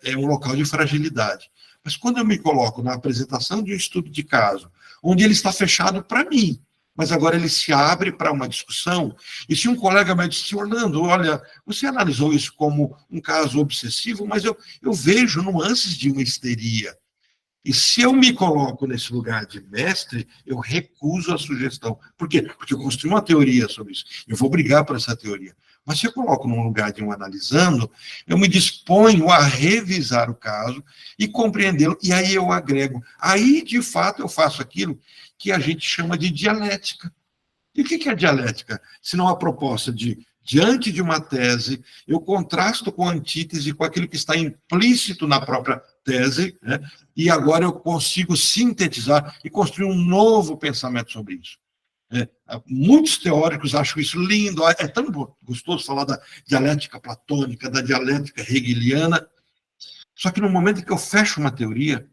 É um local de fragilidade. Mas quando eu me coloco na apresentação de um estudo de caso, onde ele está fechado para mim, mas agora ele se abre para uma discussão, e se um colega me disse, Orlando, olha, você analisou isso como um caso obsessivo, mas eu vejo nuances de uma histeria. E se eu me coloco nesse lugar de mestre, eu recuso a sugestão. Por quê? Porque eu construí uma teoria sobre isso. Eu vou brigar por essa teoria. Mas se eu coloco num lugar de um analisando, eu me disponho a revisar o caso e compreendê-lo, e aí eu agrego. Aí, de fato, eu faço aquilo que a gente chama de dialética. E o que é dialética? Se não a proposta de, diante de uma tese, eu contrasto com a antítese, com aquilo que está implícito na própria tese, né? E agora eu consigo sintetizar e construir um novo pensamento sobre isso. Muitos teóricos acham isso lindo, é tão gostoso falar da dialética platônica, da dialética hegeliana, só que no momento em que eu fecho uma teoria,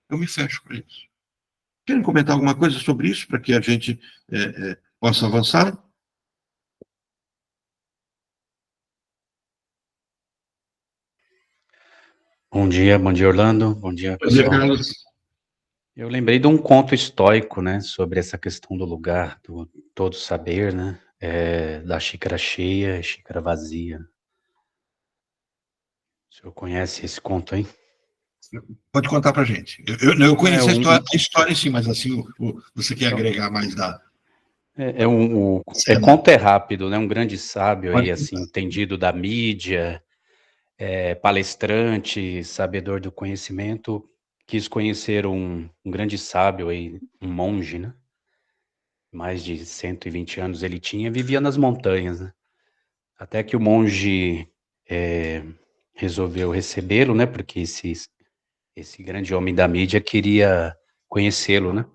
eu me fecho para isso. Querem comentar alguma coisa sobre isso, para que a gente possa avançar? Bom dia, Orlando, bom dia, Bom dia, pessoal. Carlos. Eu lembrei de um conto estoico, né, sobre essa questão do lugar, do todo saber, né, da xícara cheia e xícara vazia. O senhor conhece esse conto aí? Pode contar para a gente. Eu conheço a história, sim, mas assim, você quer agregar mais da... Conto é rápido, né, um grande sábio aí, assim, entendido da mídia, palestrante, sabedor do conhecimento, quis conhecer um grande sábio aí, um monge, né? Mais de 120 anos ele tinha, vivia nas montanhas, né? Até que o monge resolveu recebê-lo, né? Porque esse grande homem da mídia queria conhecê-lo, né?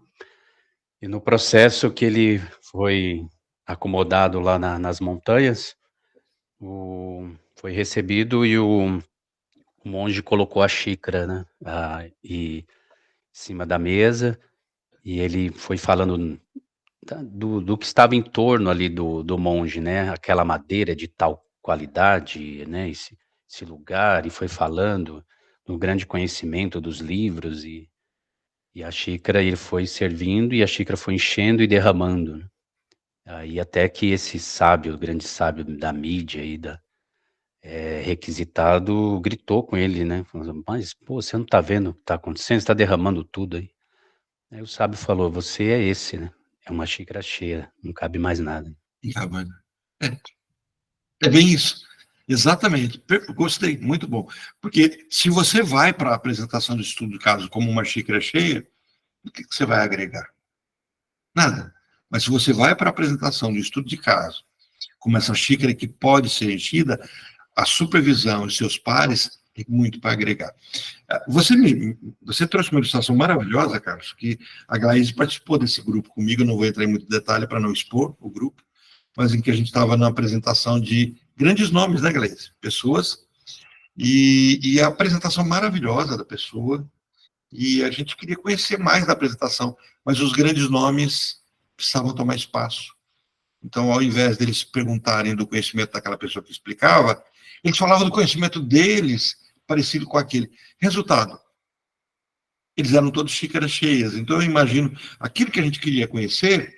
E no processo que ele foi acomodado lá nas montanhas, foi recebido e o monge colocou a xícara, né, em cima da mesa, e ele foi falando do que estava em torno ali do monge, né, aquela madeira de tal qualidade, né, esse lugar, e foi falando do grande conhecimento dos livros, e a xícara ele foi servindo, e a xícara foi enchendo e derramando, né? Aí até que esse sábio, o grande sábio da mídia aí, requisitado, gritou com ele, né? Falando, mas, pô, você não tá vendo o que tá acontecendo? Você tá derramando tudo aí. Aí o sábio falou, você é esse, né? É uma xícara cheia, não cabe mais nada. É bem isso. Exatamente. Gostei, muito bom. Porque se você vai para a apresentação do estudo de caso como uma xícara cheia, o que você vai agregar? Nada. Mas se você vai para a apresentação do estudo de caso como essa xícara que pode ser enchida, a supervisão e seus pares tem muito para agregar. Você trouxe uma ilustração maravilhosa, Carlos, que a Glaise participou desse grupo comigo, eu não vou entrar em muito detalhe para não expor o grupo, mas em que a gente estava na apresentação de grandes nomes, né, Glaise? Pessoas, e a apresentação maravilhosa da pessoa, e a gente queria conhecer mais da apresentação, mas os grandes nomes precisavam tomar espaço. Então, ao invés deles perguntarem do conhecimento daquela pessoa que explicava, eles falavam do conhecimento deles, parecido com aquele. Resultado, eles eram todos xícaras cheias. Então, eu imagino, aquilo que a gente queria conhecer,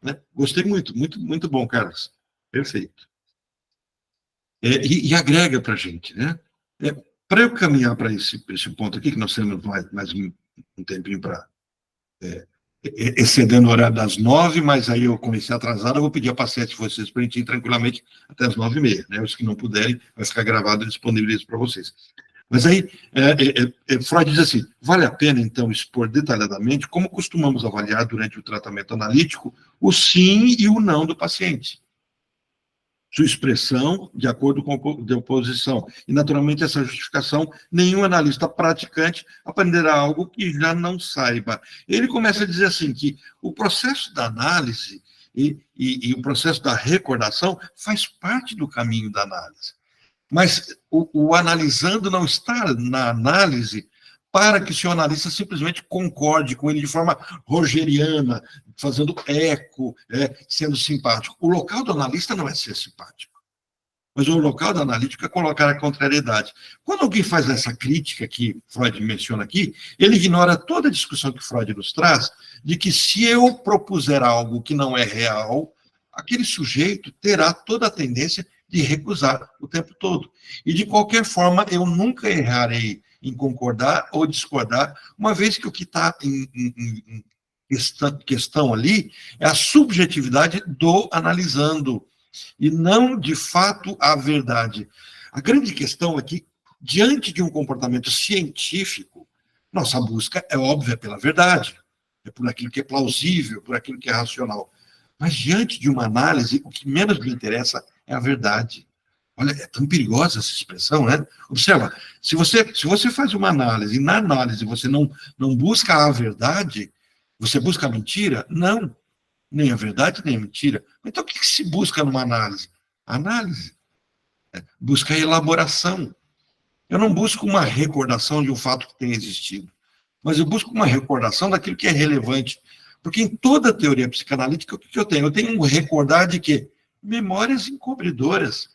né? Gostei muito, muito, muito bom, Carlos. Perfeito. E agrega para a gente, né? Para eu caminhar para esse ponto aqui, que nós temos mais um tempinho para... excedendo o horário das 9, mas aí eu comecei atrasado, eu vou pedir a paciência de vocês para a gente ir tranquilamente até as 9h30, né? Os que não puderem, vai ficar gravado e disponibilizado para vocês. Mas aí, Freud diz assim, vale a pena, então, expor detalhadamente como costumamos avaliar durante o tratamento analítico o sim e o não do paciente. Sua expressão de acordo com a deposição. E, naturalmente, essa justificação, nenhum analista praticante aprenderá algo que já não saiba. Ele começa a dizer assim, que o processo da análise e o processo da recordação faz parte do caminho da análise. Mas o analisando não está na análise para que o seu analista simplesmente concorde com ele de forma rogeriana, fazendo eco, sendo simpático. O local do analista não é ser simpático, mas o local do analítico é colocar a contrariedade. Quando alguém faz essa crítica que Freud menciona aqui, ele ignora toda a discussão que Freud nos traz, de que se eu propuser algo que não é real, aquele sujeito terá toda a tendência de recusar o tempo todo. E, de qualquer forma, eu nunca errarei em concordar ou discordar, uma vez que o que está em questão ali é a subjetividade do analisando, e não, de fato, a verdade. A grande questão é que, diante de um comportamento científico, nossa busca é óbvia pela verdade, é por aquilo que é plausível, por aquilo que é racional. Mas, diante de uma análise, o que menos me interessa é a verdade. Olha, é tão perigosa essa expressão, né? Observa, se você faz uma análise, e na análise você não busca a verdade, você busca a mentira? Não. Nem a verdade, nem a mentira. Então, o que se busca numa análise? A análise. Busca a elaboração. Eu não busco uma recordação de um fato que tenha existido, mas eu busco uma recordação daquilo que é relevante. Porque em toda a teoria psicanalítica, o que eu tenho? Eu tenho um recordar de quê? Memórias encobridoras,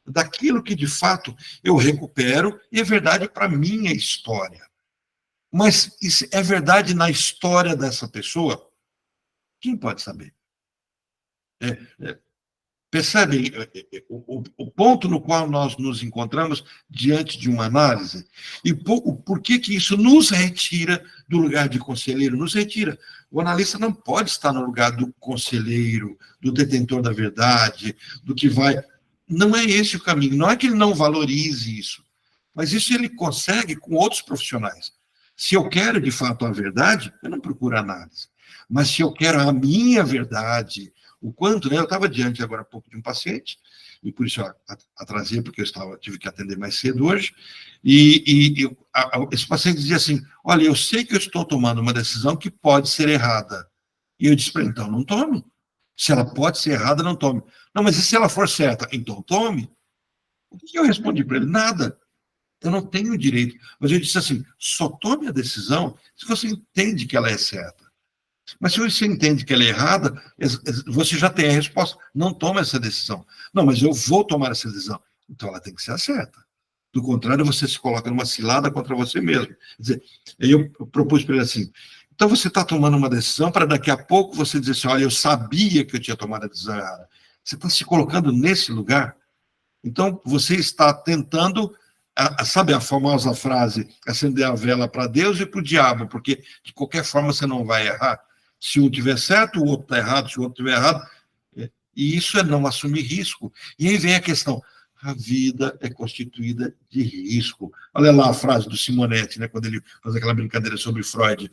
daquilo que, de fato, eu recupero e é verdade para a minha história. Mas isso é verdade na história dessa pessoa? Quem pode saber? Percebem o ponto no qual nós nos encontramos diante de uma análise? E por que isso nos retira do lugar de conselheiro? Nos retira. O analista não pode estar no lugar do conselheiro, do detentor da verdade, do que vai... Não é esse o caminho. Não é que ele não valorize isso, mas isso ele consegue com outros profissionais. Se eu quero, de fato, a verdade, eu não procuro análise. Mas se eu quero a minha verdade, o quanto, né? Eu estava diante agora há pouco de um paciente, e por isso eu atrasei, porque tive que atender mais cedo hoje, e esse paciente dizia assim, olha, eu sei que eu estou tomando uma decisão que pode ser errada. E eu disse para ele, então não tome. Se ela pode ser errada, não tome. Não, mas e se ela for certa? Então tome. O que eu respondi para ele? Nada. Eu não tenho direito. Mas eu disse assim, só tome a decisão se você entende que ela é certa. Mas se você entende que ela é errada, você já tem a resposta. Não toma essa decisão. Não, mas eu vou tomar essa decisão. Então ela tem que ser a certa. Do contrário, você se coloca numa cilada contra você mesmo. Quer dizer, eu propus para ele assim, então você está tomando uma decisão para daqui a pouco você dizer assim, olha, eu sabia que eu tinha tomado a decisão errada. Você está se colocando nesse lugar. Então você está tentando, sabe a famosa frase, acender a vela para Deus e para o diabo, porque de qualquer forma você não vai errar. Se um tiver certo, o outro está errado, se o outro tiver errado. E isso é não assumir risco. E aí vem a questão, a vida é constituída de risco. Olha lá a frase do Simonetti, né, quando ele faz aquela brincadeira sobre Freud.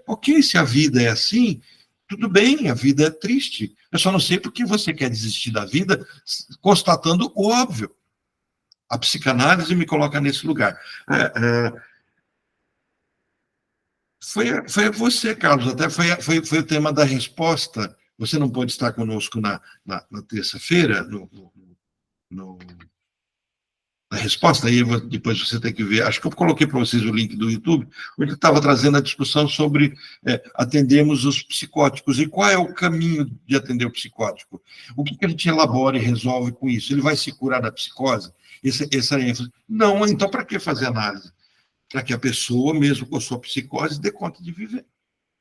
Ok, se a vida é assim, tudo bem, a vida é triste. Eu só não sei por que você quer desistir da vida constatando o óbvio. A psicanálise me coloca nesse lugar. Foi você, Carlos, até foi o tema da resposta. Você não pôde estar conosco na terça-feira, na resposta, aí depois você tem que ver, acho que eu coloquei para vocês o link do YouTube, onde estava trazendo a discussão sobre atendermos os psicóticos, e qual é o caminho de atender o psicótico? O que a gente elabora e resolve com isso? Ele vai se curar da psicose? Essa ênfase. Não, então para que fazer análise? Para que a pessoa, mesmo com a sua psicose, dê conta de viver.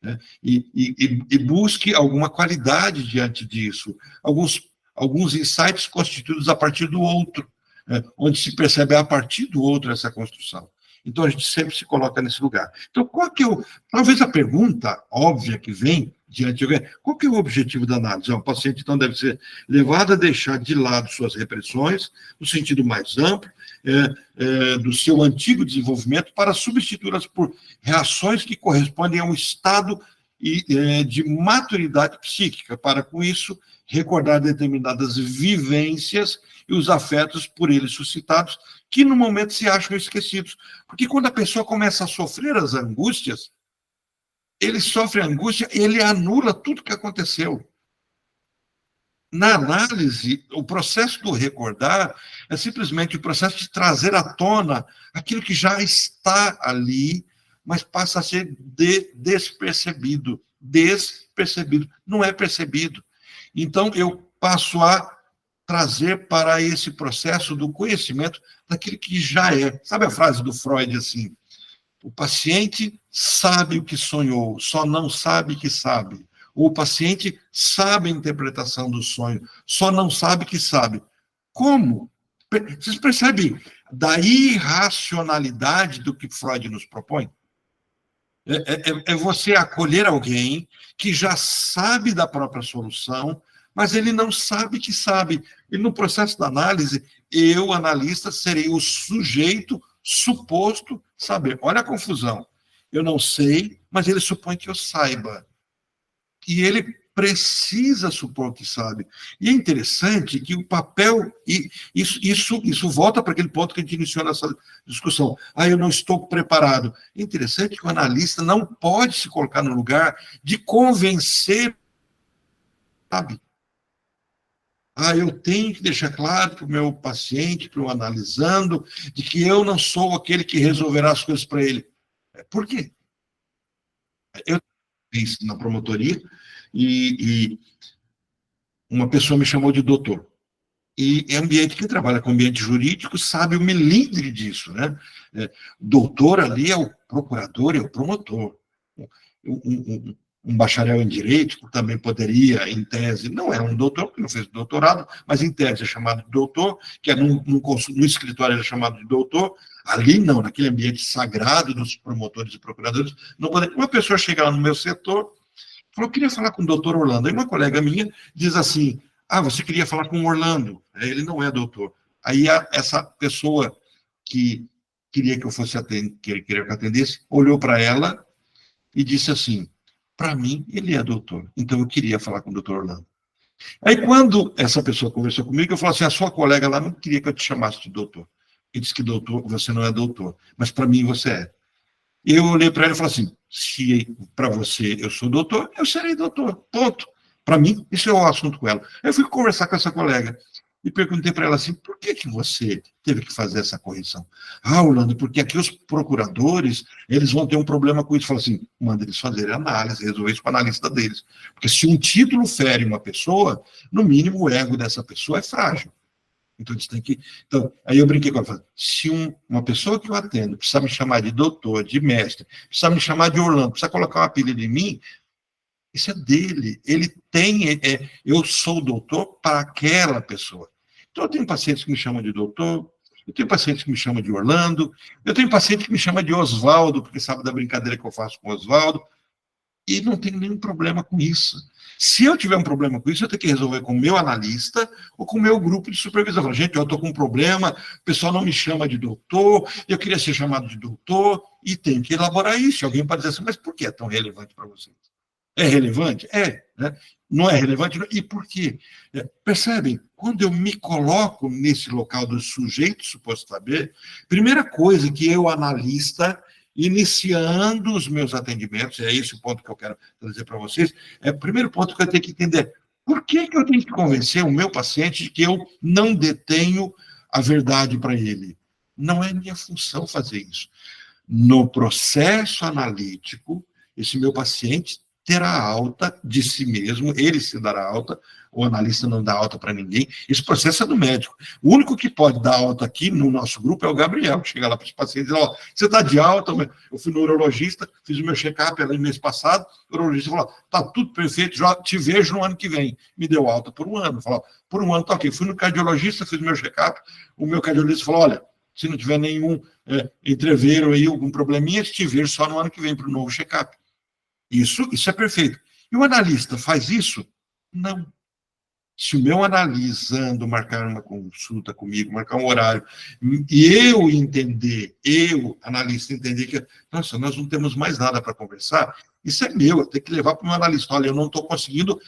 Né? E busque alguma qualidade diante disso, alguns insights constituídos a partir do outro, onde se percebe a partir do outro essa construção. Então, a gente sempre se coloca nesse lugar. Então, talvez a pergunta óbvia que vem diante de qual que é o objetivo da análise? O paciente, então, deve ser levado a deixar de lado suas repressões, no sentido mais amplo, do seu antigo desenvolvimento, para substituí-las por reações que correspondem a um estado de maturidade psíquica, para, com isso, recordar determinadas vivências e os afetos por eles suscitados, que no momento se acham esquecidos. Porque quando a pessoa começa a sofrer as angústias, ele sofre angústia, ele anula tudo que aconteceu. Na análise, o processo do recordar é simplesmente o processo de trazer à tona aquilo que já está ali, mas passa a ser despercebido. Despercebido, não é percebido. Então, eu passo a trazer para esse processo do conhecimento daquilo que já é. Sabe a frase do Freud, assim? O paciente sabe o que sonhou, só não sabe que sabe. Ou o paciente sabe a interpretação do sonho, só não sabe que sabe. Como? Vocês percebem da irracionalidade do que Freud nos propõe? É você acolher alguém que já sabe da própria solução, mas ele não sabe que sabe. E no processo da análise, eu, analista, serei o sujeito suposto saber. Olha a confusão. Eu não sei, mas ele supõe que eu saiba. E ele precisa supor que sabe. E é interessante que o papel... Isso volta para aquele ponto que a gente iniciou nessa discussão. Eu não estou preparado. É interessante que o analista não pode se colocar no lugar de convencer, sabe? Eu tenho que deixar claro para o meu paciente, para o analisando, de que eu não sou aquele que resolverá as coisas para ele. Por quê? Eu fiz na promotoria e uma pessoa me chamou de doutor. E ambiente que trabalha com ambiente jurídico sabe o melindre disso, né? Doutor ali é o procurador, é o promotor. Um bacharel em direito, que também poderia, em tese, não é um doutor, porque não fez doutorado, mas em tese é chamado de doutor, que no escritório é chamado de doutor, ali não, naquele ambiente sagrado dos promotores e procuradores, não poderia. Uma pessoa chega lá no meu setor, falou, queria falar com o doutor Orlando. Aí uma colega minha diz assim, você queria falar com o Orlando, ele não é doutor. Aí essa pessoa que queria que eu fosse queria que eu atendesse, olhou para ela e disse assim, para mim, ele é doutor. Então, eu queria falar com o doutor Orlando. Aí, quando essa pessoa conversou comigo, eu falei assim, a sua colega lá não queria que eu te chamasse de doutor. Ele disse que doutor, você não é doutor, mas para mim você é. E eu olhei para ela e falei assim, se para você eu sou doutor, eu serei doutor, ponto. Para mim, isso é o assunto com ela. Aí eu fui conversar com essa colega e perguntei para ela assim, por que você teve que fazer essa correção? Orlando, porque aqui os procuradores, eles vão ter um problema com isso. Fala assim, manda eles fazerem análise, resolver isso com o analista deles. Porque se um título fere uma pessoa, no mínimo o ego dessa pessoa é frágil. Então, eles têm que... Então, aí eu brinquei com ela, falei, se uma pessoa que eu atendo precisa me chamar de doutor, de mestre, precisa me chamar de Orlando, precisa colocar um apelido em mim, isso é dele. Ele tem... eu sou doutor para aquela pessoa. Então, eu tenho pacientes que me chamam de doutor, eu tenho pacientes que me chamam de Orlando, eu tenho paciente que me chama de Oswaldo, porque sabe da brincadeira que eu faço com o Oswaldo, e não tenho nenhum problema com isso. Se eu tiver um problema com isso, eu tenho que resolver com o meu analista ou com o meu grupo de supervisão. Falo, gente, eu estou com um problema, o pessoal não me chama de doutor, eu queria ser chamado de doutor, e tem que elaborar isso. Alguém pode dizer assim, mas por que é tão relevante para vocês? É relevante? É. Né? Não é relevante? E por quê? Percebem? Quando eu me coloco nesse local do sujeito suposto saber, primeira coisa que eu, analista, iniciando os meus atendimentos, é esse o ponto que eu quero trazer para vocês, é o primeiro ponto que eu tenho que entender. Por que eu tenho que convencer o meu paciente de que eu não detenho a verdade para ele? Não é minha função fazer isso. No processo analítico, esse meu paciente terá alta de si mesmo, ele se dará alta, o analista não dá alta para ninguém. Esse processo é do médico. O único que pode dar alta aqui no nosso grupo é o Gabriel, que chega lá para os pacientes e diz, ó, você está de alta, eu fui no urologista, fiz o meu check-up no mês passado, o urologista falou, está tudo perfeito, já te vejo no ano que vem. Me deu alta por um ano. Falou, por um ano está ok. Fui no cardiologista, fiz o meu check-up, o meu cardiologista falou, olha, se não tiver nenhum entreveiro aí, algum probleminha, te vejo só no ano que vem para o novo check-up. Isso é perfeito. E o analista faz isso? Não. Se o meu analisando marcar uma consulta comigo, marcar um horário, e eu entender, analista, entender que, nossa, nós não temos mais nada para conversar, isso é meu, eu tenho que levar para o meu analista. Olha, eu não estou conseguindo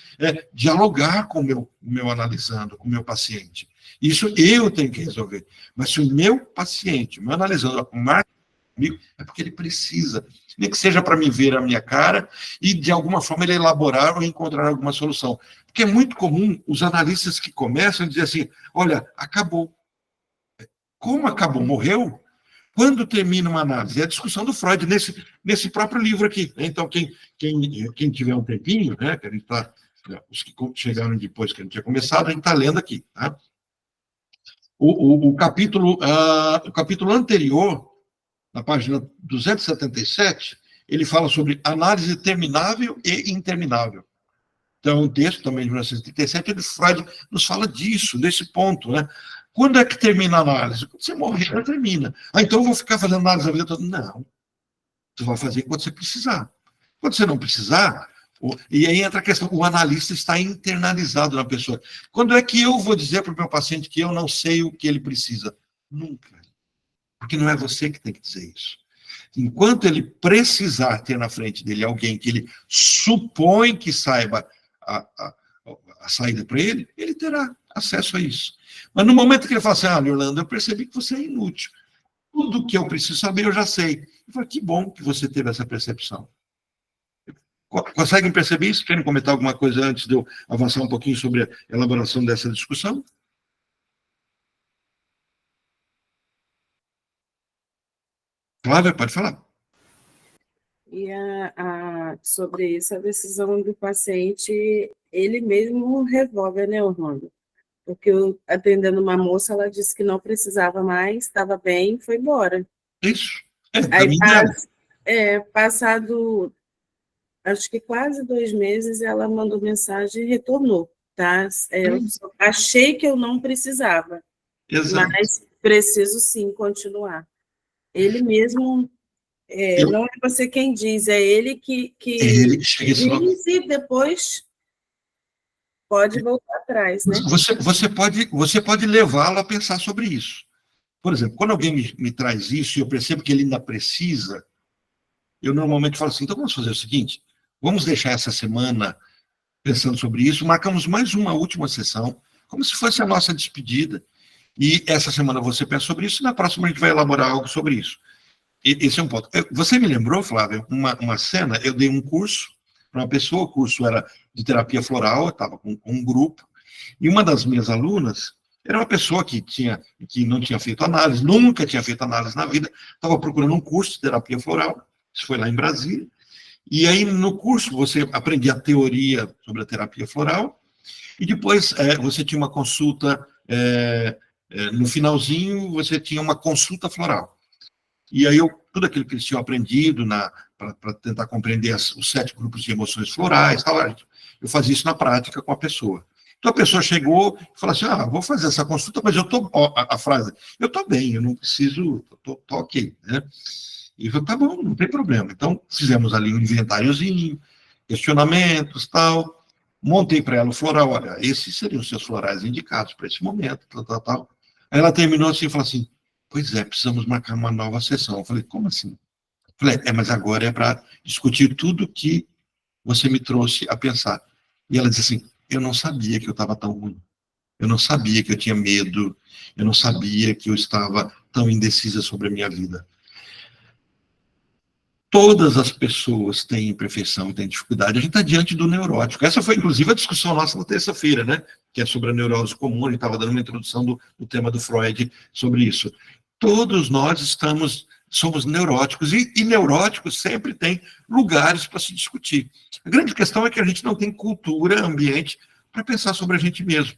dialogar com o meu analisando, com o meu paciente. Isso eu tenho que resolver. Mas se o meu paciente, o meu analisando, marca comigo, é porque ele precisa. Nem que seja para me ver a minha cara e, de alguma forma, ele elaborar ou encontrar alguma solução. Porque é muito comum os analistas que começam a dizer assim, olha, acabou. Como acabou? Morreu? Quando termina uma análise? É a discussão do Freud nesse próprio livro aqui. Então, quem tiver um tempinho, né, que a gente tá, os que chegaram depois que a gente tinha começado, a gente está lendo aqui. Tá? O capítulo anterior, na página 277, ele fala sobre análise terminável e interminável. Então, um texto também de 1937, ele, Freud nos fala disso, desse ponto, né? Quando é que termina a análise? Quando você morrer, ela termina. Então eu vou ficar fazendo análise a vida toda? Não. Você vai fazer quando você precisar. Quando você não precisar, e aí entra a questão, o analista está internalizado na pessoa. Quando é que eu vou dizer para o meu paciente que eu não sei o que ele precisa? Nunca. Porque não é você que tem que dizer isso. Enquanto ele precisar ter na frente dele alguém que ele supõe que saiba a saída para ele, ele terá acesso a isso. Mas no momento que ele fala assim, Orlando, eu percebi que você é inútil. Tudo que eu preciso saber, eu já sei. Eu falo, que bom que você teve essa percepção. Conseguem perceber isso? Querem comentar alguma coisa antes de eu avançar um pouquinho sobre a elaboração dessa discussão? Flávia, pode falar. E sobre isso, a decisão do paciente, ele mesmo revoga, né, Orlando? Porque atendendo uma moça, ela disse que não precisava mais, estava bem, foi embora. Isso. Aí, passado, acho que quase 2 meses, ela mandou mensagem e retornou, tá? Achei que eu não precisava, Exato. mas preciso sim continuar. Ele mesmo, não é você quem diz, é ele que diz e depois pode voltar atrás, né? Você pode levá-lo a pensar sobre isso. Por exemplo, quando alguém me traz isso e eu percebo que ele ainda precisa, eu normalmente falo assim, então vamos fazer o seguinte, vamos deixar essa semana pensando sobre isso, marcamos mais uma última sessão, como se fosse a nossa despedida, e essa semana você pensa sobre isso, e na próxima a gente vai elaborar algo sobre isso. Esse é um ponto. Você me lembrou, Flávia, uma cena, eu dei um curso para uma pessoa, o curso era de terapia floral, eu estava com um grupo, e uma das minhas alunas era uma pessoa que não tinha feito análise, nunca tinha feito análise na vida, estava procurando um curso de terapia floral, isso foi lá em Brasília, e aí no curso você aprendia a teoria sobre a terapia floral, e depois você tinha uma consulta, no finalzinho você tinha uma consulta floral. E aí tudo aquilo que eles tinham aprendido para tentar compreender os 7 grupos de emoções florais, tal, eu fazia isso na prática com a pessoa. Então a pessoa chegou e falou assim, vou fazer essa consulta, mas a frase, eu estou bem, eu não preciso, estou ok, né? E eu falei, tá bom, não tem problema. Então fizemos ali um inventáriozinho, questionamentos, tal, montei para ela o floral, olha, esses seriam os seus florais indicados para esse momento, tal. Aí ela terminou assim e falou assim, pois precisamos marcar uma nova sessão. Eu falei, como assim? Eu falei, mas agora é para discutir tudo que você me trouxe a pensar. E ela disse assim, eu não sabia que eu estava tão ruim. Eu não sabia que eu tinha medo. Eu não sabia que eu estava tão indecisa sobre a minha vida. Todas as pessoas têm imperfeição, têm dificuldade. A gente está diante do neurótico. Essa foi, inclusive, a discussão nossa na terça-feira, né? Que é sobre a neurose comum. A gente estava dando uma introdução do tema do Freud sobre isso. Todos nós somos neuróticos. E neuróticos sempre têm lugares para se discutir. A grande questão é que a gente não tem cultura, ambiente, para pensar sobre a gente mesmo.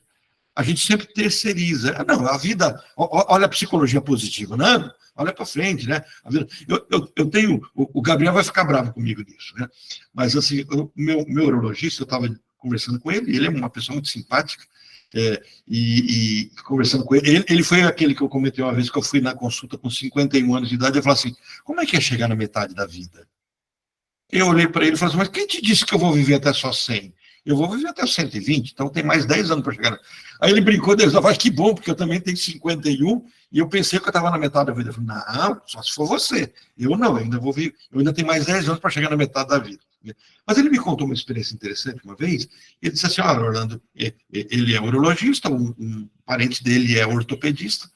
A gente sempre terceiriza. Não, a vida... Olha a psicologia positiva, né? Olha para frente, né? Eu tenho... O Gabriel vai ficar bravo comigo nisso, né? Mas, assim, meu urologista, eu estava conversando com ele, ele é uma pessoa muito simpática, e conversando com ele foi aquele que eu comentei uma vez que eu fui na consulta com 51 anos de idade, eu falei assim, como é que é chegar na metade da vida? Eu olhei para ele e falei assim, mas quem te disse que eu vou viver até só 100? Eu vou viver até os 120, então tem mais 10 anos para chegar. Aí ele brincou, ele falou, que bom, porque eu também tenho 51, e eu pensei que eu estava na metade da vida. Eu falei, não, só se for você. Eu não, eu ainda tenho mais 10 anos para chegar na metade da vida. Mas ele me contou uma experiência interessante uma vez, ele disse assim, olha, Orlando, ele é urologista, um parente dele é ortopedista,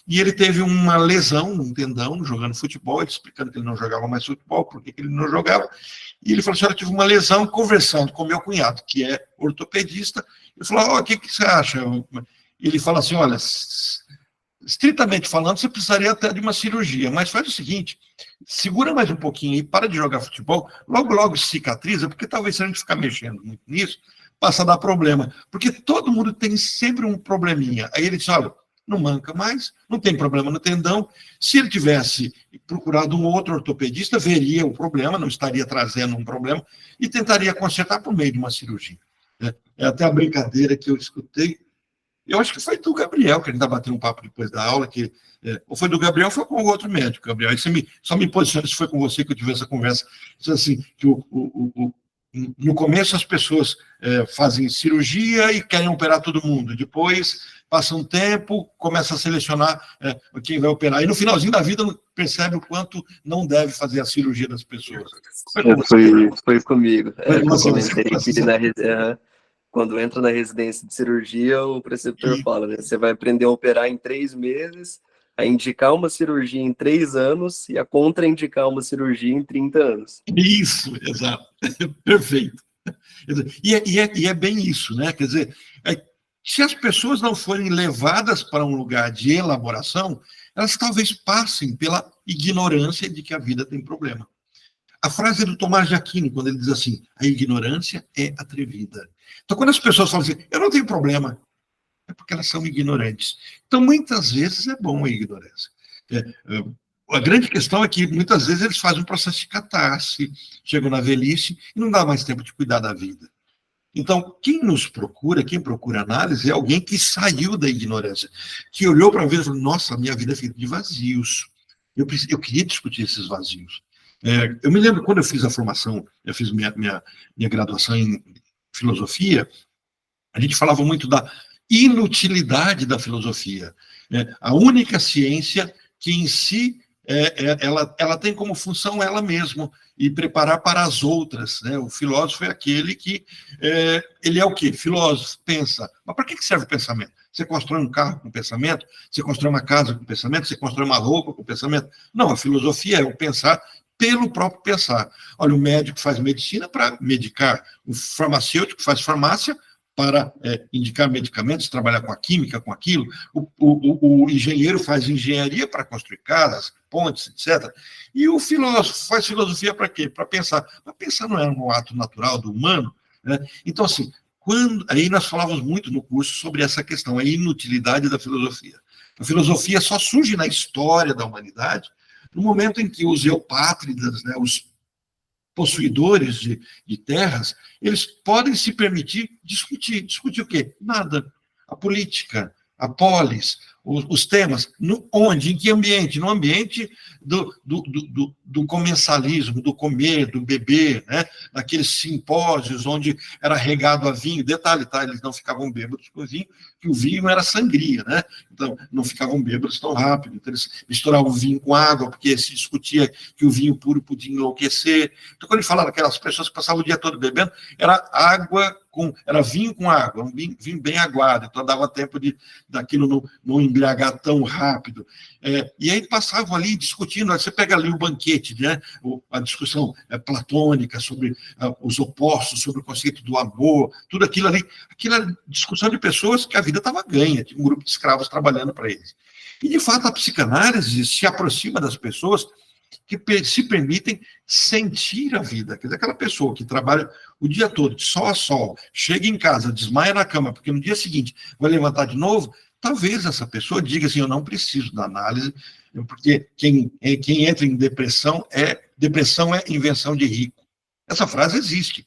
e ele teve uma lesão num tendão jogando futebol, ele explicando que ele não jogava mais futebol, por que ele não jogava, e ele falou assim, eu tive uma lesão conversando com meu cunhado, que é ortopedista, ele falou, o que você acha? Ele fala assim, olha, estritamente falando, você precisaria até de uma cirurgia, mas faz o seguinte, segura mais um pouquinho e para de jogar futebol, logo cicatriza, porque talvez se a gente ficar mexendo muito nisso, passa a dar problema, porque todo mundo tem sempre um probleminha. Aí ele disse, olha, não manca mais, não tem problema no tendão. Se ele tivesse procurado um outro ortopedista, veria o problema, não estaria trazendo um problema, e tentaria consertar por meio de uma cirurgia. É até a brincadeira que eu escutei, eu acho que foi do Gabriel, que a gente está batendo um papo depois da aula, ou foi do Gabriel, ou foi com o outro médico, Gabriel. Aí só me posiciona se foi com você que eu tive essa conversa. Diz assim, que no começo as pessoas fazem cirurgia e querem operar todo mundo. Depois, passa um tempo, começa a selecionar quem vai operar. E no finalzinho da vida percebe o quanto não deve fazer a cirurgia das pessoas. Foi comigo. Eu comentei que quando entra na residência de cirurgia, o preceptor fala, né? Você vai aprender a operar em 3 meses, a indicar uma cirurgia em 3 anos e a contraindicar uma cirurgia em 30 anos. Isso, exato. Perfeito. E é bem isso, né? Quer dizer, se as pessoas não forem levadas para um lugar de elaboração, elas talvez passem pela ignorância de que a vida tem problema. A frase é do Tomás de Aquino, quando ele diz assim, a ignorância é atrevida. Então, quando as pessoas falam assim, eu não tenho problema, é porque elas são ignorantes. Então, muitas vezes é bom a ignorância. A grande questão é que, muitas vezes, eles fazem um processo de catarse, chegam na velhice e não dá mais tempo de cuidar da vida. Então, quem procura análise, é alguém que saiu da ignorância, que olhou para a vida e falou, nossa, a minha vida é feita de vazios. Eu queria discutir esses vazios. Eu me lembro, quando eu fiz a formação, eu fiz minha graduação em filosofia, a gente falava muito da inutilidade da filosofia. A única ciência que, em si, ela tem como função ela mesma, e preparar para as outras. Né? O filósofo é aquele que... ele é o quê? Filósofo, pensa. Mas para que serve o pensamento? Você constrói um carro com pensamento? Você constrói uma casa com pensamento? Você constrói uma roupa com pensamento? Não, a filosofia é o pensar pelo próprio pensar. Olha, o médico faz medicina para medicar, o farmacêutico faz farmácia para indicar medicamentos, trabalhar com a química, com aquilo, o engenheiro faz engenharia para construir casas, pontes, etc. E o filósofo faz filosofia para quê? Para pensar. Mas pensar não é um ato natural do humano, né? Então, assim, aí nós falávamos muito no curso sobre essa questão, a inutilidade da filosofia. A filosofia só surge na história da humanidade no momento em que os eupátridas, né, os possuidores de terras, eles podem se permitir discutir. Discutir o quê? Nada. A política, a polis, os temas. Onde? Em que ambiente? No ambiente do comensalismo, do comer, do beber, né? Naqueles simpósios onde era regado a vinho. Detalhe, tá? Eles não ficavam bêbados com vinho, que o vinho era sangria, né? Então, não ficavam bêbados tão rápido. Então, eles misturavam o vinho com água, porque se discutia que o vinho puro podia enlouquecer. Então, quando ele falava aquelas pessoas que passavam o dia todo bebendo, era vinho com água, um vinho bem aguado, então dava tempo daquilo não embriagar tão rápido. E aí passavam ali discutindo, você pega ali o banquete, né? A discussão platônica sobre os opostos, sobre o conceito do amor, tudo aquilo ali, aquilo era discussão de pessoas que a vida estava ganha, tinha um grupo de escravos trabalhando para eles. E, de fato, a psicanálise se aproxima das pessoas que se permitem sentir a vida. Quer dizer, aquela pessoa que trabalha o dia todo, de sol a sol, chega em casa, desmaia na cama, porque no dia seguinte vai levantar de novo, talvez essa pessoa diga assim, eu não preciso da análise, porque quem entra em depressão é invenção de rico. Essa frase existe.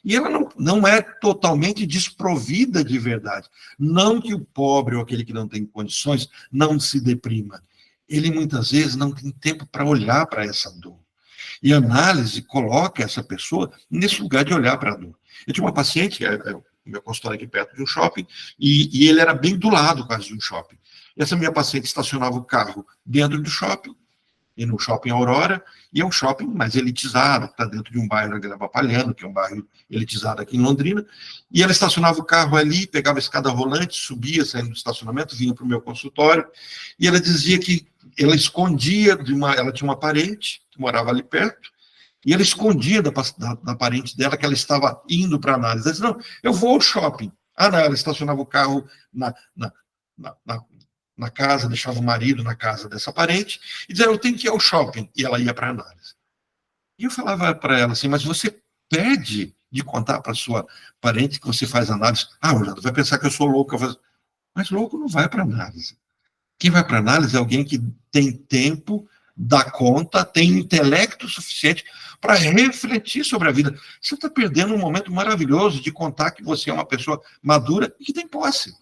E ela não é totalmente desprovida de verdade. Não que o pobre ou aquele que não tem condições não se deprima. Ele muitas vezes não tem tempo para olhar para essa dor. E a análise coloca essa pessoa nesse lugar de olhar para a dor. Eu tinha uma paciente, meu consultório aqui perto de um shopping, e ele era bem do lado quase de um shopping. Essa minha paciente estacionava o carro dentro do shopping, e no shopping Aurora, e é um shopping mais elitizado, que está dentro de um bairro de Grava-Palhano, que é um bairro elitizado aqui em Londrina, e ela estacionava o carro ali, pegava a escada rolante, subia, saindo do estacionamento, vinha para o meu consultório, e ela dizia que ela escondia ela tinha uma parente, que morava ali perto, e ela escondia da parente dela que ela estava indo para análise. Ela disse, não, eu vou ao shopping. Ah, não, ela estacionava o carro na casa, deixava o marido na casa dessa parente, e dizia, eu tenho que ir ao shopping, e ela ia para análise. E eu falava para ela assim, mas você pede de contar para sua parente que você faz análise? Ah, Orlando, vai pensar que eu sou louco. Mas louco não vai para análise. Quem vai para análise é alguém que tem tempo, dá conta, tem intelecto suficiente para refletir sobre a vida. Você está perdendo um momento maravilhoso de contar que você é uma pessoa madura e que tem posse.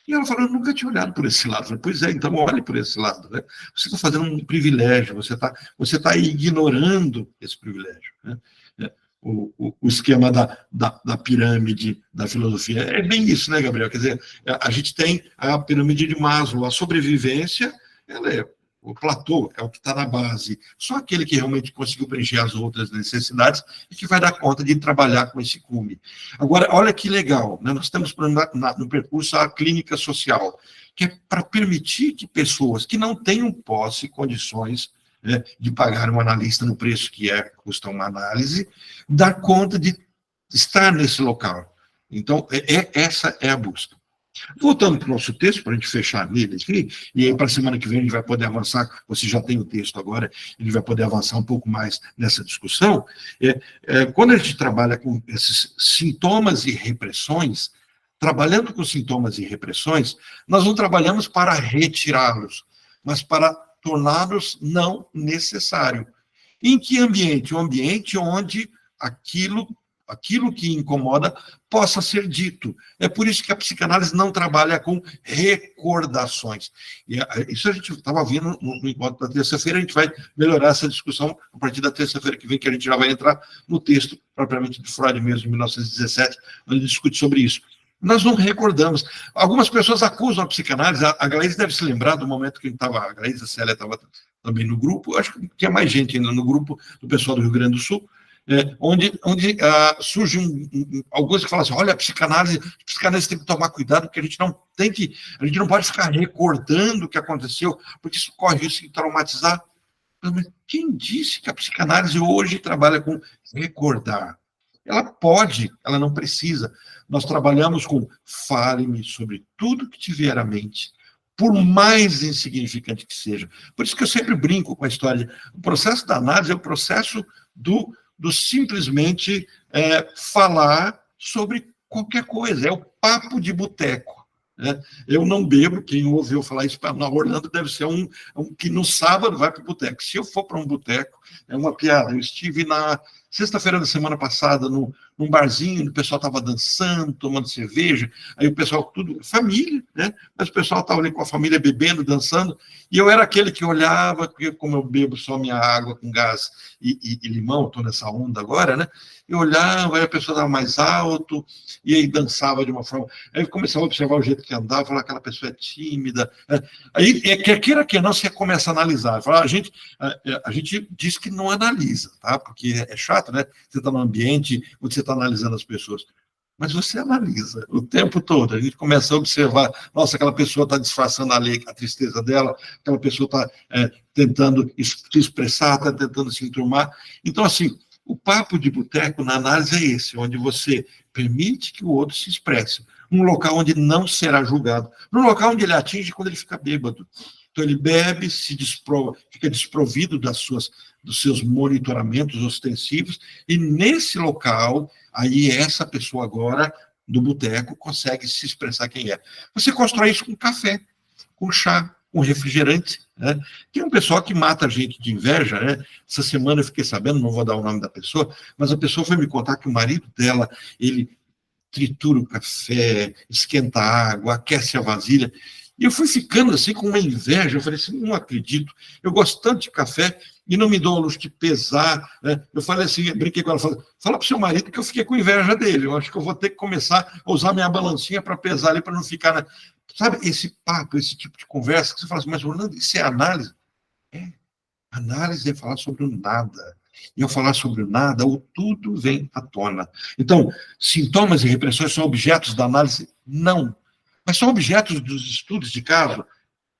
E ela falou, eu nunca tinha olhado por esse lado. Eu falei, pois é, então olhe por esse lado. Né? Você está fazendo um privilégio, você está ignorando esse privilégio. Né? O esquema da pirâmide da filosofia é bem isso, né, Gabriel? Quer dizer, a gente tem a pirâmide de Maslow, a sobrevivência, ela é o platô, é o que está na base. Só aquele que realmente conseguiu preencher as outras necessidades e que vai dar conta de trabalhar com esse cume. Agora, olha que legal, né? Nós estamos no percurso a clínica social, que é para permitir que pessoas que não tenham posse, condições, né, de pagar um analista no preço que custa uma análise, dar conta de estar nesse local. Então, essa é a busca. Voltando para o nosso texto, para a gente fechar nele aqui, e aí para a semana que vem a gente vai poder avançar, você já tem o texto agora, ele vai poder avançar um pouco mais nessa discussão. Quando a gente trabalha com esses sintomas e repressões, trabalhando com sintomas e repressões, nós não trabalhamos para retirá-los, mas para torná-los não necessário. Em que ambiente? Um ambiente onde aquilo que incomoda possa ser dito. É por isso que a psicanálise não trabalha com recordações. E isso a gente estava vendo no encontro da terça-feira, a gente vai melhorar essa discussão a partir da terça-feira que vem, que a gente já vai entrar no texto propriamente de Freud mesmo, de 1917, onde ele discute sobre isso. Nós não recordamos. Algumas pessoas acusam a psicanálise, a Glaise deve se lembrar do momento que a Glaise, a Célia estava também no grupo, acho que tinha mais gente ainda no grupo do pessoal do Rio Grande do Sul, onde surge alguns que falam assim, olha, a psicanálise tem que tomar cuidado, porque a gente não pode ficar recordando o que aconteceu, porque isso corre risco de traumatizar. Mas quem disse que a psicanálise hoje trabalha com recordar? Ela pode, ela não precisa. Nós trabalhamos com fale-me sobre tudo que te vier à mente, por mais insignificante que seja. Por isso que eu sempre brinco com a história. O processo da análise é o processo do simplesmente falar sobre qualquer coisa. É o papo de boteco. Né? Eu não bebo, quem ouviu falar isso na Orlando deve ser um que no sábado vai para o boteco. Se eu for para um boteco, é uma piada. Eu estive na sexta-feira da semana passada, num barzinho, o pessoal estava dançando, tomando cerveja, aí o pessoal, tudo, família, né? Mas o pessoal estava ali com a família bebendo, dançando, e eu era aquele que olhava, porque como eu bebo só minha água com gás e limão, estou nessa onda agora, né? Eu olhava, aí a pessoa estava mais alto, e aí dançava de uma forma. Aí eu começava a observar o jeito que andava, falar aquela pessoa é tímida. Né? Aí, quer queira que não, você começa a analisar. Fala, a gente diz que não analisa, tá? Porque é chato, né? Você está no ambiente onde você está analisando as pessoas. Mas você analisa o tempo todo. A gente começa a observar, nossa, aquela pessoa está disfarçando a tristeza dela, aquela pessoa está tentando se expressar, está tentando se enturmar. Então, assim, o papo de boteco na análise é esse, onde você permite que o outro se expresse. Um local onde não será julgado. No local onde ele atinge quando ele fica bêbado. Então ele bebe, fica desprovido dos seus monitoramentos ostensivos, e nesse local, aí essa pessoa agora, do boteco, consegue se expressar quem é. Você constrói isso com café, com chá, com refrigerante, né? Tem um pessoal que mata a gente de inveja, né? Essa semana eu fiquei sabendo, não vou dar o nome da pessoa, mas a pessoa foi me contar que o marido dela, ele tritura o café, esquenta a água, aquece a vasilha, e eu fui ficando assim com uma inveja, eu falei assim, não acredito, eu gosto tanto de café e não me dou a luz de pesar, né? Eu falei assim, brinquei com ela, fala para o seu marido que eu fiquei com inveja dele, eu acho que eu vou ter que começar a usar minha balancinha para pesar ali, para não ficar... Sabe, esse papo, esse tipo de conversa, que você fala assim, mas Orlando, isso é análise? É, análise é falar sobre o nada. E ao falar sobre o nada, o tudo vem à tona. Então, sintomas e repressões são objetos da análise? Não. Mas são objetos dos estudos de caso?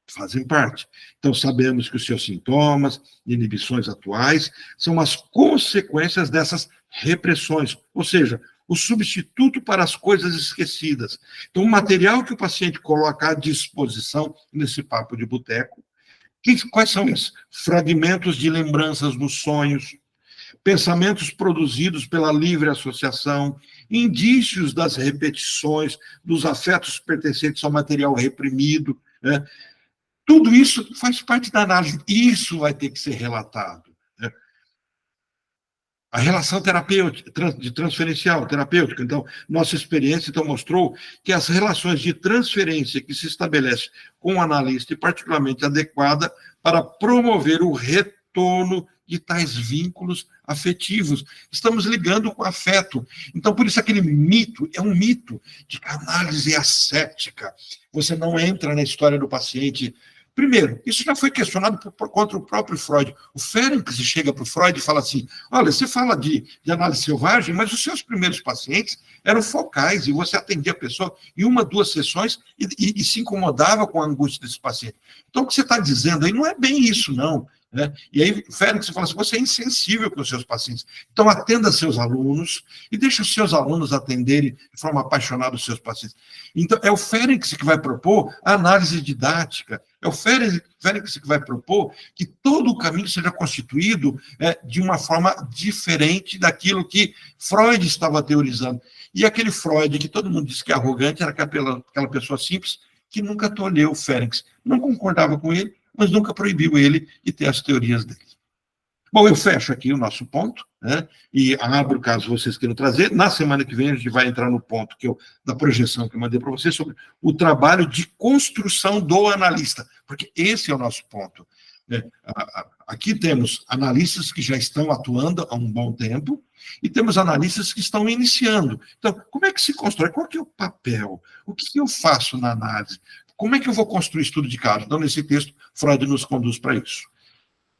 Fazem parte. Então, sabemos que os seus sintomas e inibições atuais são as consequências dessas repressões, ou seja, o substituto para as coisas esquecidas. Então, o material que o paciente coloca à disposição nesse papo de boteco, quais são esses? Fragmentos de lembranças nos sonhos, pensamentos produzidos pela livre associação, indícios das repetições, dos afetos pertencentes ao material reprimido, né? Tudo isso faz parte da análise. Isso vai ter que ser relatado. Né? A relação terapêutica, transferencial, terapêutica. Então, nossa experiência então, mostrou que as relações de transferência que se estabelecem com o analista é particularmente adequada para promover o retorno de tais vínculos afetivos. Estamos ligando com afeto. Então, por isso, aquele mito é um mito de que a análise é ascética. Você não entra na história do paciente. Primeiro, isso já foi questionado contra o próprio Freud. O Ferenczi chega para o Freud e fala assim, olha, você fala de análise selvagem, mas os seus primeiros pacientes eram focais, e você atendia a pessoa em 1, 2 sessões e se incomodava com a angústia desse paciente. Então, o que você está dizendo aí não é bem isso, não. Né? E aí, Ferenczi fala assim, você é insensível com os seus pacientes. Então, atenda seus alunos e deixa os seus alunos atenderem de forma apaixonada os seus pacientes. Então, é o Ferenczi que vai propor a análise didática, é o Ferenczi que vai propor que todo o caminho seja constituído de uma forma diferente daquilo que Freud estava teorizando. E aquele Freud que todo mundo diz que é arrogante era aquela pessoa simples que nunca tolheu o Ferenczi, não concordava com ele, mas nunca proibiu ele de ter as teorias dele. Bom, eu fecho aqui o nosso ponto, né, e abro, caso vocês queiram trazer. Na semana que vem, a gente vai entrar no ponto da projeção que eu mandei para vocês, sobre o trabalho de construção do analista, porque esse é o nosso ponto. Né? Aqui temos analistas que já estão atuando há um bom tempo, e temos analistas que estão iniciando. Então, como é que se constrói? Qual que é o papel? O que eu faço na análise? Como é que eu vou construir estudo de caso? Então, nesse texto, Freud nos conduz para isso.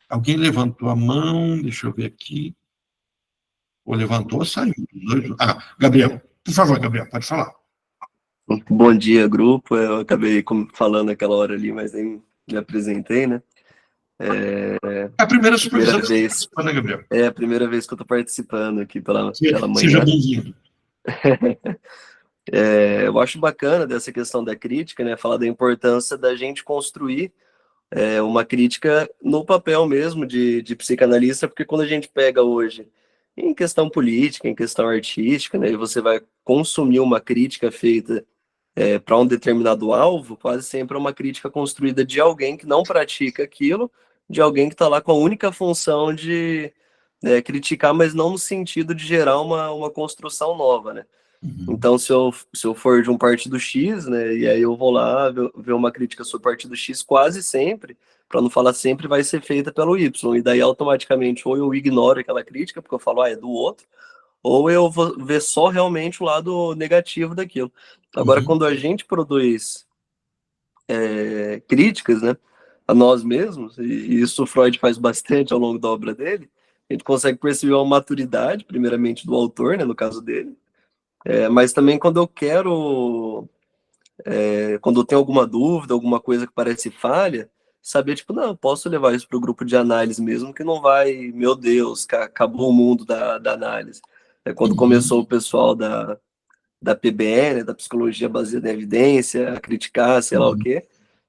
Alguém levantou a mão, deixa eu ver aqui. Ou levantou ou saiu? Gabriel. Por favor, Gabriel, pode falar. Bom dia, grupo. Eu acabei falando aquela hora ali, mas nem me apresentei, né? É a primeira supervisão vez, né, Gabriel? É a primeira vez que eu estou participando aqui pela manhã. Seja bem-vindo. Eu acho bacana dessa questão da crítica, né? Falar da importância da gente construir uma crítica no papel mesmo de psicanalista, porque quando a gente pega hoje em questão política, em questão artística, né? E você vai consumir uma crítica feita para um determinado alvo, quase sempre é uma crítica construída de alguém que não pratica aquilo, de alguém que está lá com a única função de criticar, mas não no sentido de gerar uma construção nova, né? Uhum. Então, se eu for de um partido X, né, e aí eu vou lá ver uma crítica sobre o partido X, quase sempre, para não falar sempre, vai ser feita pelo Y, e daí automaticamente ou eu ignoro aquela crítica, porque eu falo, é do outro, ou eu vou ver só realmente o lado negativo daquilo. Agora, Uhum. quando a gente produz críticas, né, a nós mesmos, e isso o Freud faz bastante ao longo da obra dele, a gente consegue perceber uma maturidade, primeiramente do autor, né, no caso dele, mas também quando eu quero, quando eu tenho alguma dúvida, alguma coisa que parece falha, saber, tipo, não, eu posso levar isso para o grupo de análise mesmo, que não vai, meu Deus, acabou o mundo da análise. Quando começou o pessoal da PBN, da psicologia baseada em evidência, a criticar, sei lá o quê,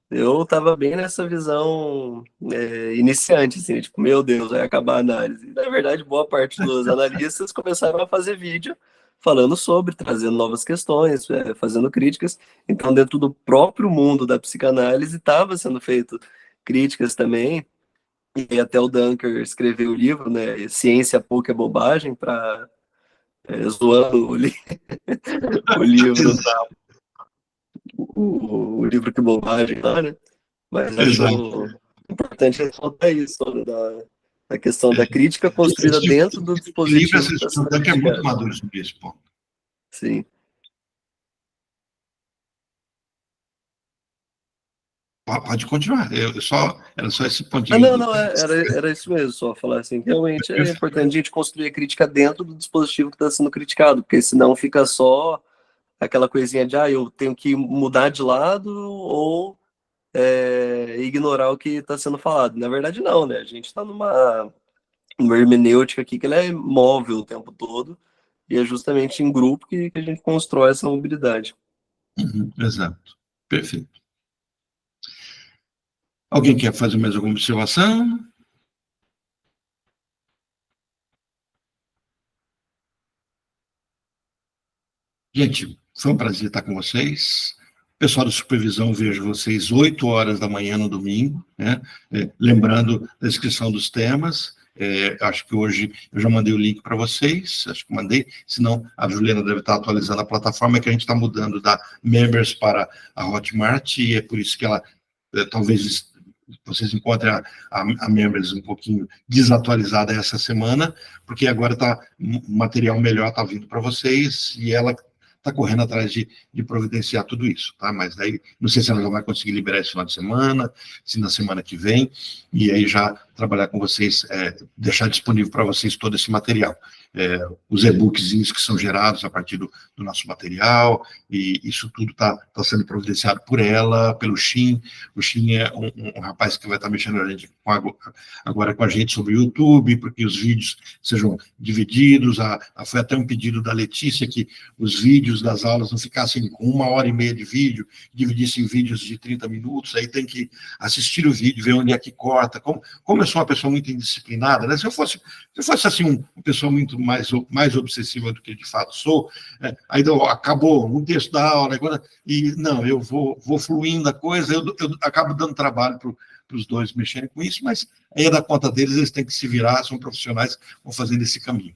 eu tava bem nessa visão iniciante, assim, tipo, meu Deus, vai acabar a análise. Na verdade, boa parte dos analistas começaram a fazer vídeo falando sobre, trazendo novas questões, fazendo críticas. Então, dentro do próprio mundo da psicanálise, estava sendo feito críticas também. E até o Dunker escreveu o livro, né, Ciência Pouca é Bobagem, para zoando o livro, Exato, o livro Que Bobagem lá, né? Mas exato. acho importante ressaltar isso, né, da questão da crítica construída dentro do O livro, dispositivo que está sendo que é muito criticado. maduro sobre esse ponto. Sim. Pode continuar. Era só esse pontinho. Não, era isso mesmo, só falar assim, que realmente é importante a gente construir a crítica dentro do dispositivo que está sendo criticado, porque senão fica só aquela coisinha de, eu tenho que mudar de lado ou ignorar o que está sendo falado. Na verdade, não, né? A gente está numa hermenêutica aqui que ela é móvel o tempo todo, e é justamente em grupo que a gente constrói essa mobilidade. Uhum, exato. Perfeito. Alguém quer fazer mais alguma observação? Gente, foi um prazer estar com vocês. Pessoal da supervisão, vejo vocês 8 horas da manhã no domingo, né? Lembrando da inscrição dos temas. Acho que hoje eu já mandei o link para vocês, acho que mandei, senão a Juliana deve estar atualizando a plataforma, que a gente está mudando da Members para a Hotmart, e é por isso que ela, talvez vocês encontrem a Members um pouquinho desatualizada essa semana, porque agora um material melhor está vindo para vocês, e ela está correndo atrás de providenciar tudo isso, tá? Mas daí, não sei se ela já vai conseguir liberar esse final de semana, se na semana que vem, e aí já trabalhar com vocês, deixar disponível para vocês todo esse material. Os e-bookzinhos que são gerados a partir do nosso material, e isso tudo está sendo providenciado por ela, pelo Shin. O Shin é um rapaz que vai estar mexendo agora com a gente sobre o YouTube, porque os vídeos sejam divididos. Foi até um pedido da Letícia que os vídeos das aulas não ficassem com 1h30 de vídeo, dividissem em vídeos de 30 minutos, aí tem que assistir o vídeo, ver onde é que corta. Como eu sou uma pessoa muito indisciplinada, né? Se eu fosse assim, uma pessoa muito mais obsessiva do que de fato sou, aí acabou um texto da aula, agora, e não, eu vou fluindo a coisa, eu acabo dando trabalho para os dois mexerem com isso, mas aí é da conta deles, eles têm que se virar, são profissionais, vão fazendo esse caminho.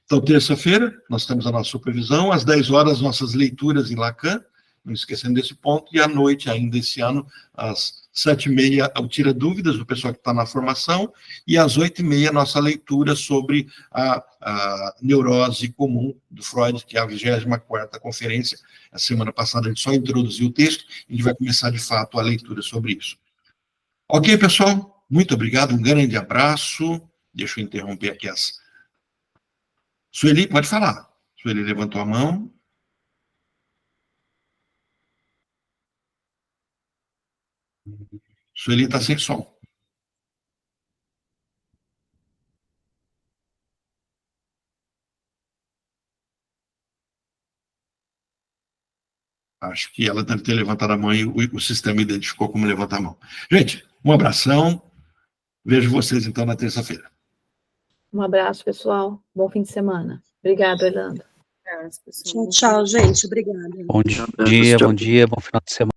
Então, terça-feira, nós temos a nossa supervisão, às 10 horas, nossas leituras em Lacan, não esquecendo desse ponto, e à noite, ainda esse ano, às 7h30, o Tira Dúvidas, do pessoal que está na formação, e às 8h30, nossa leitura sobre a neurose comum do Freud, que é a 24ª conferência. A semana passada a gente só introduziu o texto, e a gente vai começar, de fato, a leitura sobre isso. Ok, pessoal? Muito obrigado, um grande abraço. Deixa eu interromper aqui Sueli, pode falar. Sueli levantou a mão. Sueli está sem som. Acho que ela deve ter levantado a mão e o sistema identificou como levantar a mão. Gente, um abração. Vejo vocês, então, na terça-feira. Um abraço, pessoal. Bom fim de semana. Obrigada, Orlando. Tchau, gente. Obrigada. Bom dia, bom final de semana.